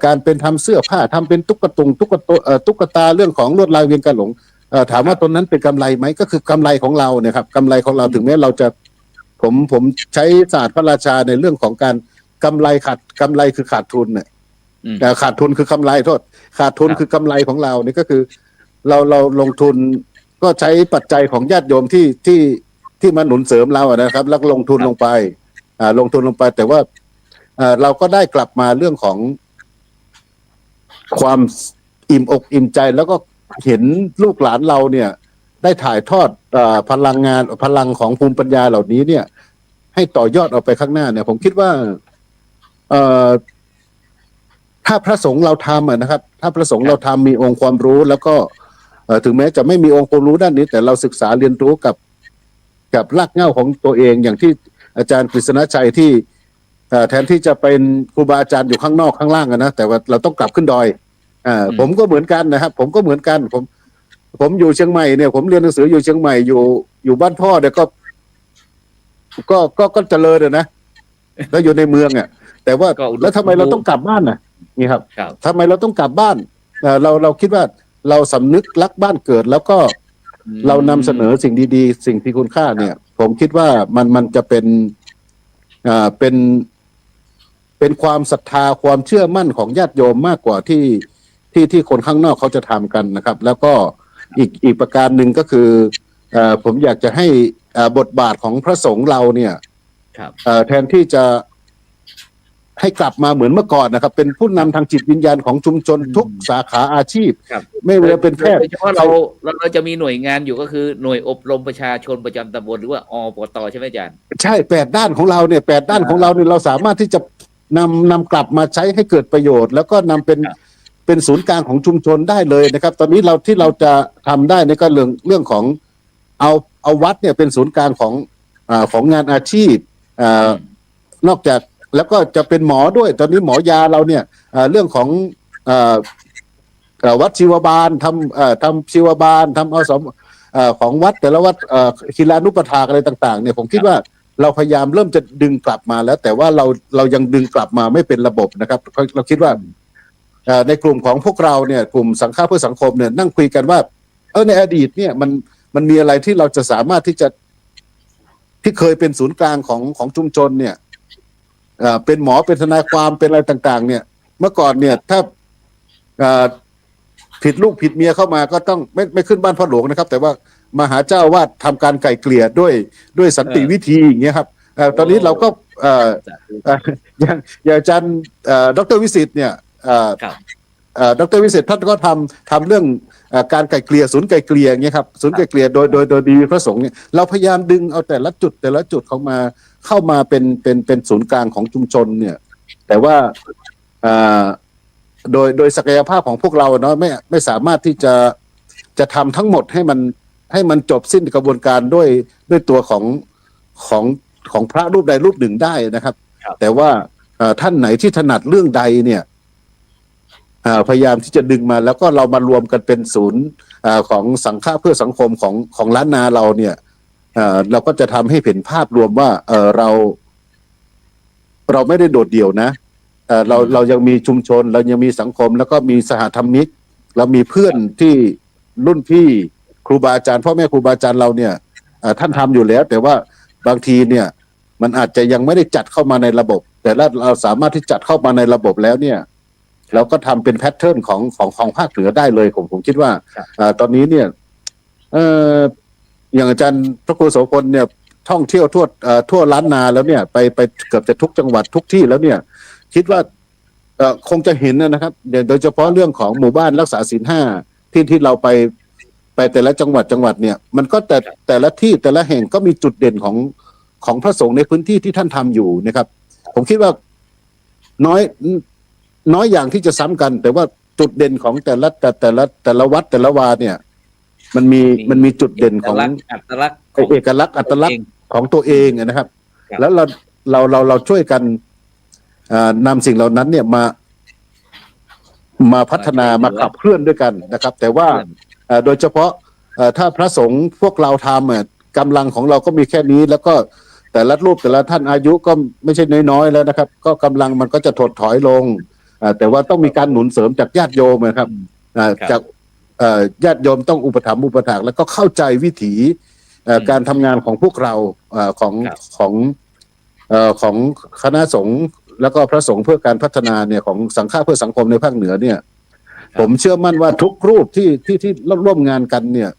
การเป็นทำเสื้อผ้าทำเป็นตุ๊กตาเรื่องของลวดลายเวียงกาหลงถามว่าตรงนั้นเป็นกำไรไหมก็คือกำไรของเราเนี่ยครับกำไรของเราถึงแม้เราจะผมใช้ศาสตร์พระราชาในเรื่องของการกำไรคือขาดทุนเนี่ยแต่ขาดทุนคือกำไรโทษขาดทุนคือกำไรของเรานี่ก็คือเราลงทุนก็ใช้ปัจจัยของญาติโยมที่มาหนุนเสริมเราอะนะครับแล้วลงทุนลงไปแต่ว่าเราก็ได้กลับมาเรื่องของความอิ่มอกอิ่มใจแล้วก็เห็นลูกหลานเราเนี่ยได้ถ่ายทอดพลังของภูมิปัญญาเหล่านี้เนี่ยให้ต่อยอดออกไปข้างหน้าเนี่ยผมคิดว่า ถ้าพระสงฆ์เราทำนะครับ ถ้าพระสงฆ์เราทำมีองค์ความรู้ แล้วก็ถึงแม้จะไม่มีองค์ความรู้ด้านนี้ แต่เราศึกษาเรียนรู้กับรากเหง้าของตัวเองอย่างที่อาจารย์กฤษณชัยที่แทนที่จะเป็นครูบาอาจารย์อยู่ข้างนอกข้างล่างนะแต่ว่าเราต้องกลับขึ้นดอยผมก็เหมือนกันนะครับ ผมก็เหมือนกันผมอยู่เชียงใหม่เนี่ยผมเรียนหนังสืออยู่เชียงใหม่อยู่บ้านพ่อเนี่ยก็เจริญนะแล้วอยู่ในเมืองแต่ว่าแล้วทำไมเราต้องกลับบ้านนี่ครับทำไมเราต้องกลับบ้านเราคิดว่าเราสำนึกรักบ้านเกิด แล้วก็เรานำเสนอสิ่งดีๆสิ่งที่คุณค่าเนี่ย ผมคิดว่ามันจะเป็นความศรัทธาความเชื่อมั่นของญาติโยมมากกว่าที่คนข้างนอกเขาจะทำกันนะครับ แล้วก็อีกประการหนึ่งก็คือผมอยากจะให้บทบาทของพระสงฆ์เราเนี่ยแทนที่จะให้กลับมาเหมือนเมื่อก่อนนะครับ เป็นผู้นำทางจิตวิญญาณของชุมชนทุกสาขาอาชีพไม่ว่าจะเป็นแพทย์โดยเฉพาะเราจะมีหน่วยงานอยู่ก็คือหน่วยอบรมประชาชนประจำตำบลหรือว่าอปตใช่ไหมอาจารย์ใช่8 ด้านของเราเนี่ย8 ด้านของเราเนี่ยเราสามารถที่จะนำกลับมาใช้ให้เกิดประโยชน์ แล้วก็นำเป็นศูนย์กลางของชุมชนได้เลยนะครับ ตอนนี้ที่เราจะทำได้ในก็เรื่องของเอาวัดเนี่ยเป็นศูนย์กลางของงานอาชีพนอกจากแล้วก็จะเป็นหมอด้วยตอนนี้หมอยาเราเนี่ยเรื่องของวัดชีวบาลทำชีวบาลทำอสมของวัดแต่ละวัดคีลานุปถากอะไรต่างๆเนี่ยผมคิดว่าเราพยายามเริ่มจะดึงกลับมาแล้วแต่ว่าเรายังดึงกลับมาไม่เป็นระบบนะครับเราคิดว่าในกลุ่มของพวกเราเนี่ยกลุ่มสังฆะเพื่อสังคมเนี่ยนั่งคุยกันว่าในอดีตเนี่ยมันมีอะไรที่เราจะสามารถที่เคยเป็นศูนย์กลางของชุมชนเนี่ยเป็นหมอเป็นทนายความเป็นอะไรต่างๆเนี่ยเมื่อก่อนเนี่ยถ้าผิดลูกผิดเมียเข้ามาก็ต้องไม่ขึ้นบ้านพ่อหลวงนะครับแต่ว่ามาหาเจ้าวาดทำการไกล่เกลี่ยด้วยสันติวิธีอย่างเงี้ยครับตอนนี้เราก็อย่างอาจารย์ดร.วิสิทธิ์เนี่ยดร.วิสิทธิ์ท่านก็ทำเรื่องการไกล่เกลี่ยศูนย์ไกล่เกลี่ยอย่างเงี้ยครับศูนย์ไกล่เกลี่ยโดยดีพระสงฆ์เนี่ยเราพยายามดึงเอาแต่ละจุดเข้ามาเป็นศูนย์กลางของชุมชนเนี่ยแต่ว่าโดยศักยภาพของพวกเราเนาะไม่สามารถที่จะทำทั้งหมดให้มันจบสิ้นกระบวนการด้วยตัวของพระรูปใดรูปหนึ่งได้นะครับแต่ว่าท่านไหนที่ถนัดเรื่องใดเนี่ยพยายามที่จะดึงมาแล้วก็เรามารวมกันเป็นศูนย์ของสังฆะเพื่อสังคมของล้านนาเราเนี่ยเราก็จะทำให้เห็นภาพรวมว่าเราไม่ได้โดดเดี่ยวนะเรายังมีชุมชนเรายังมีสังคมแล้วก็มีสหธรรมิกเรามีเพื่อนที่รุ่นพี่ครูบาอาจารย์พ่อแม่ครูบาอาจารย์เราเนี่ยท่านทำอยู่แล้วแต่ว่าบางทีเนี่ยมันอาจจะยังไม่ได้จัดเข้ามาในระบบแต่เราสามารถที่จัดเข้ามาในระบบแล้วเนี่ยเราก็ทำเป็นแพทเทิร์นของภาคเหนือได้เลยผมคิดว่าตอนนี้เนี่ยอย่างอาจารย์พระครูโสพลเนี่ยท่องเที่ยวทั่วล้านนาแล้วเนี่ยไปเกือบจะทุกจังหวัดทุกที่แล้วเนี่ยคิดว่าคงจะเห็นนะครับโดยเฉพาะเรื่องของหมู่บ้านรักษาศีล 5ที่เราไปแต่ละจังหวัดเนี่ยมันก็แต่ละที่แต่ละแห่งก็มีจุดเด่นของพระสงฆ์ในพื้นที่ที่ท่านทำอยู่นะครับผมคิดว่าน้อยอย่างที่จะซ้ำกันแต่ว่าจุดเด่นของแต่ละวัดแต่ละวาเนี่ยมันมีจุดเด่นของเอกลักษณ์อัตลักษณ์ของตัวเองนะครับแล้วเราช่วยกันนำสิ่งเหล่านั้นเนี่ยมาพัฒนามาขับเคลื่อนด้วยกันนะครับแต่ว่าโดยเฉพาะถ้าพระสงฆ์พวกเราทำกำลังของเราก็มีแค่นี้แล้วก็แต่ละรูปแต่ละท่านอายุก็ไม่ใช่น้อยๆแล้วนะครับก็กำลังมันก็จะถดถอยลงแต่ว่าต้องมีการหนุนเสริมจากญาติโยมนะครับจากญาติโยมต้องอุปถัมภ์อุปถากแล้วก็เข้าใจวิถีการทำงานของพวกเราของคณะสงฆ์แล้วก็พระสงฆ์เพื่อการพัฒนาเนี่ยของสังฆะเพื่อสังคมในภาคเหนือเนี่ยผมเชื่อมั่นว่าทุกรูปที่ร่วมงานกันเนี่ย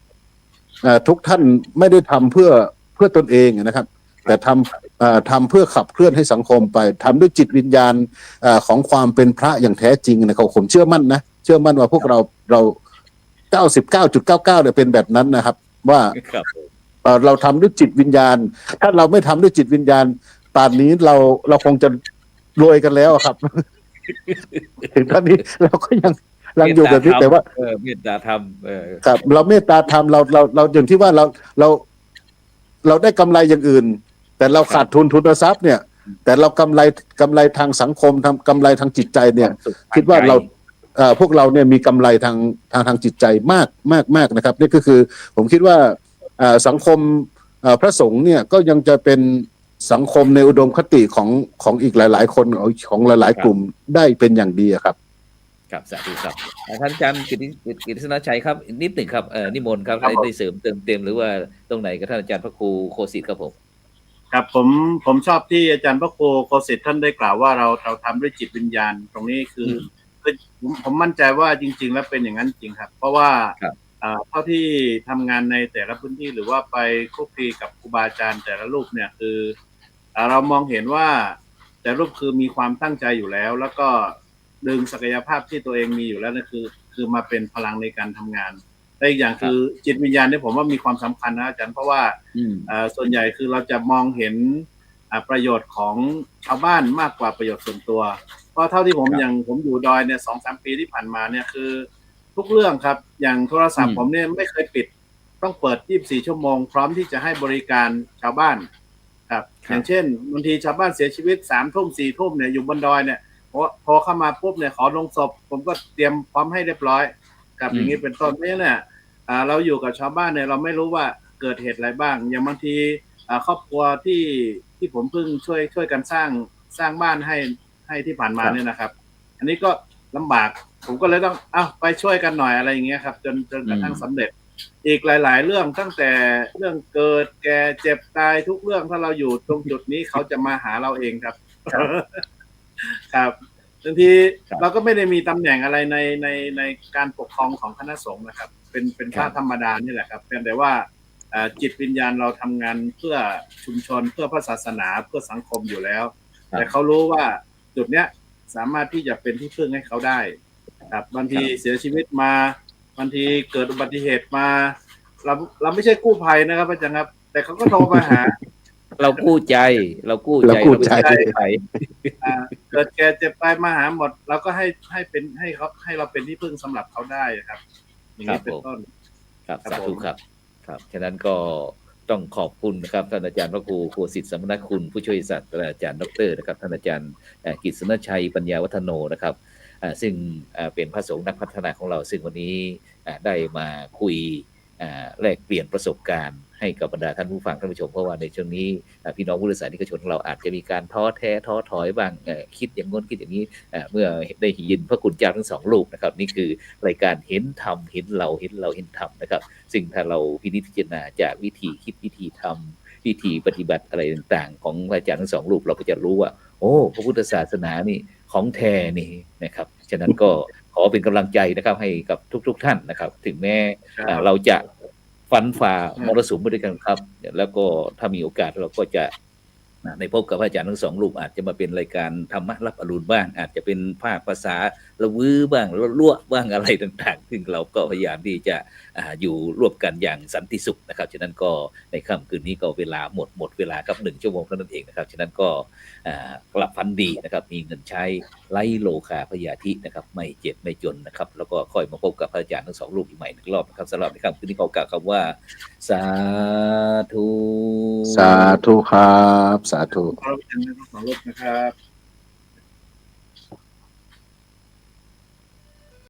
ทุกท่านไม่ได้ทำเพื่อตนเองนะครับแต่ทำเพื่อขับเคลื่อนให้สังคมไปทำด้วยจิตวิญญาณของความเป็นพระอย่างแท้จริงนะครับผมเชื่อมั่นว่าพวกเรา 99.99 เนี่ยเป็นแบบนั้นนะครับว่าเราทำด้วยจิตวิญญาณถ้าเราไม่ทำด้วยจิตวิญญาณป่านนี้เราคงจะรวยกันแล้วครับ ถึงตอนนี้เราก็ยังอยู่แบบนี้แต่ว่า เมตตาธรรมครับเราเมตตาธรรมเราอย่างที่ว่าเราได้กำไรอย่างอื่น แต่เราขาดทุนทุนทรัพย์เนี่ย แต่เรากำไรทางสังคมทำกำไรทางจิตใจเนี่ย คิดว่าเราพวกเราเนี่ยมีกำไรทางจิตใจมากนะครับนี่ก็คือผมคิดว่าสังคมพระสงฆ์เนี่ยก็ยังจะเป็นสังคมในอุดมคติของอีกหลายๆคนของหลายๆกลุ่มได้เป็นอย่างดีครับครับสาธุครับท่านอาจารย์กิติศนชัยครับนิดหนึ่งครับนิมนต์ครับได้เสริมเติมเต็มหรือว่าตรงไหนกับท่านอาจารย์พระครูโคสิทธิ์ครับผมครับผมชอบที่อาจารย์พระครูโคสิทธิ์ท่านได้กล่าวว่าเราทำด้วยจิตวิญญาณตรงนี้คือผมมั่นใจว่าจริงๆแล้วเป็นอย่างนั้นจริงครับเพราะว่าเท่าที่ทำงานในแต่ละพื้นที่หรือว่าไปคลุกคลีกับครูบาอาจารย์แต่ละรูปเนี่ยคือเรามองเห็นว่าแต่รูปคือมีความตั้งใจอยู่แล้วแล้วก็ดึงศักยภาพที่ตัวเองมีอยู่แล้วนั่นคือมาเป็นพลังในการทำงานและอีกอย่างคือจิตวิญญาณเนี่ยผมว่ามีความสำคัญนะอาจารย์เพราะว่าส่วนใหญ่คือเราจะมองเห็นประโยชน์ของชาวบ้านมากกว่าประโยชน์ส่วนตัวเพราะเท่าที่ผมอยู่ดอยเนี่ย 2-3 ปีที่ผ่านมาเนี่ยคือทุกเรื่องครับอย่างโทรศัพท์ผมเนี่ยไม่เคยปิดต้องเปิด24ชั่วโมงพร้อมที่จะให้บริการชาวบ้านครับอย่างเช่นบางทีชาวบ้านเสียชีวิต 3 ทุ่ม 4 ทุ่มเนี่ยอยู่บนดอยเนี่ยพอเข้ามาปุ๊บเนี่ยขอลงศพผมก็เตรียมพร้อมให้เรียบร้อยกับอย่างนี้เป็นต้นเนี่ยเราอยู่กับชาวบ้านเนี่ยเราไม่รู้ว่าเกิดเหตุอะไรบ้างอย่างบางทีครอบครัวที่ผมเพิ่งช่วยกันสร้างบ้านให้ที่ผ่านมาเนี่ยนะครับอันนี้ก็ลำบากผมก็เลยต้องไปช่วยกันหน่อยอะไรอย่างเงี้ยครับจนกระทั่งสำเร็จอีกหลายๆเรื่องตั้งแต่เรื่องเกิดแก่เจ็บตายทุกเรื่องถ้าเราอยู่ตรงจุดนี้เขาจะมาหาเราเองครับครับบางทีเราก็ไม่ได้มีตำแหน่งอะไรในการปกครองของคณะสงฆ์นะครับเป็นพระธรรมดานี่แหละครับแต่ว่าจิตวิญญาณเราทำงานเพื่อชุมชนเพื่อพระศาสนาเพื่อสังคมอยู่แล้วแต่เขารู้ว่าจุดเนี้ยสามารถที่จะเป็นที่พึ่งให้เขาได้ครับบางทีเสียชีวิตมาบางทีเกิดอุบัติเหตุมาเราไม่ใช่กู้ภัยนะครับอาจารย์ครับแต่เขาก็โทรมาหาเรากู้ใจเราเกิดแก่เจ็บตายมาหาหมดเราก็ให้เราเป็นที่พึ่งสำหรับเขาได้ครับอย่างนี้เป็นต้นครับสาธุครับฉะนั้นก็ต้องขอบคุณนะครับท่านอาจารย์พระครูโคสิทธิ์สมณคุณผู้ช่วยศาสตราจารย์ดร.นะครับท่านอาจารย์กิษณชัยปัญญาวัฒโนนะครับซึ่งเป็นพระสงฆ์นักพัฒนาของเราซึ่งวันนี้ได้มาคุยแลกเปลี่ยนประสบการณ์ให้กับบรรดาท่านผู้ฟังท่านผู้ชมเพราะว่าในช่วงนี้พี่น้องพุทธศาสนิกชนของเราอาจจะมีการท้อแท้ท้อถอยบ้างคิดอย่างง้นคิดอย่างนี้เมื่อได้ยินพระคุณเจ้าทั้งสองลูกนะครับนี่คือรายการเห็นธรรมเห็นเราเห็นธรรมนะครับซึ่งถ้าเราพินิจพิจารณาจากวิธีคิดวิธีทำวิธีปฏิบัติอะไรต่างๆของอาจารย์ทั้งสองลูกเราก็จะรู้ว่าโอ้พระพุทธศาสนานี่ของแท้นี่นะครับฉะนั้นก็ขอเป็นกำลังใจนะครับให้กับทุกท่านนะครับถึงแม้เราจะฟันฝ่ามรสุมไปด้วยกันครับแล้วก็ถ้ามีโอกาสเราก็จะในพบกับอาจารย์ทั้งสองรูปอาจจะมาเป็นรายการธรรมะรับอรุณบ้างอาจจะเป็นภาษาละวื้อบ้างลั่วบ้างอะไรต่างๆซึ่งเราก็พยายามที่จะอยู่ร่วมกันอย่างสันติสุขนะครับฉะนั้นก็ในค่ำคืนนี้ก็เวลาหมดเวลาครับ1 ชั่วโมงเท่านั้นเองนะครับฉะนั้นก็กลับฝันดีนะครับมีเงินใช้ไร้โลคาพยาธินะครับไม่เจ็บไม่จนนะครับแล้วก็ค่อยมาพบกับอาจารย์ทั้งสองรูปอีกใหม่1 รอบนะครับสำหรับในค่ำคืนนี้ขอกล่าวคำว่าสาธุครับสาธุขอบคุณทั้งสองรูปนะครับ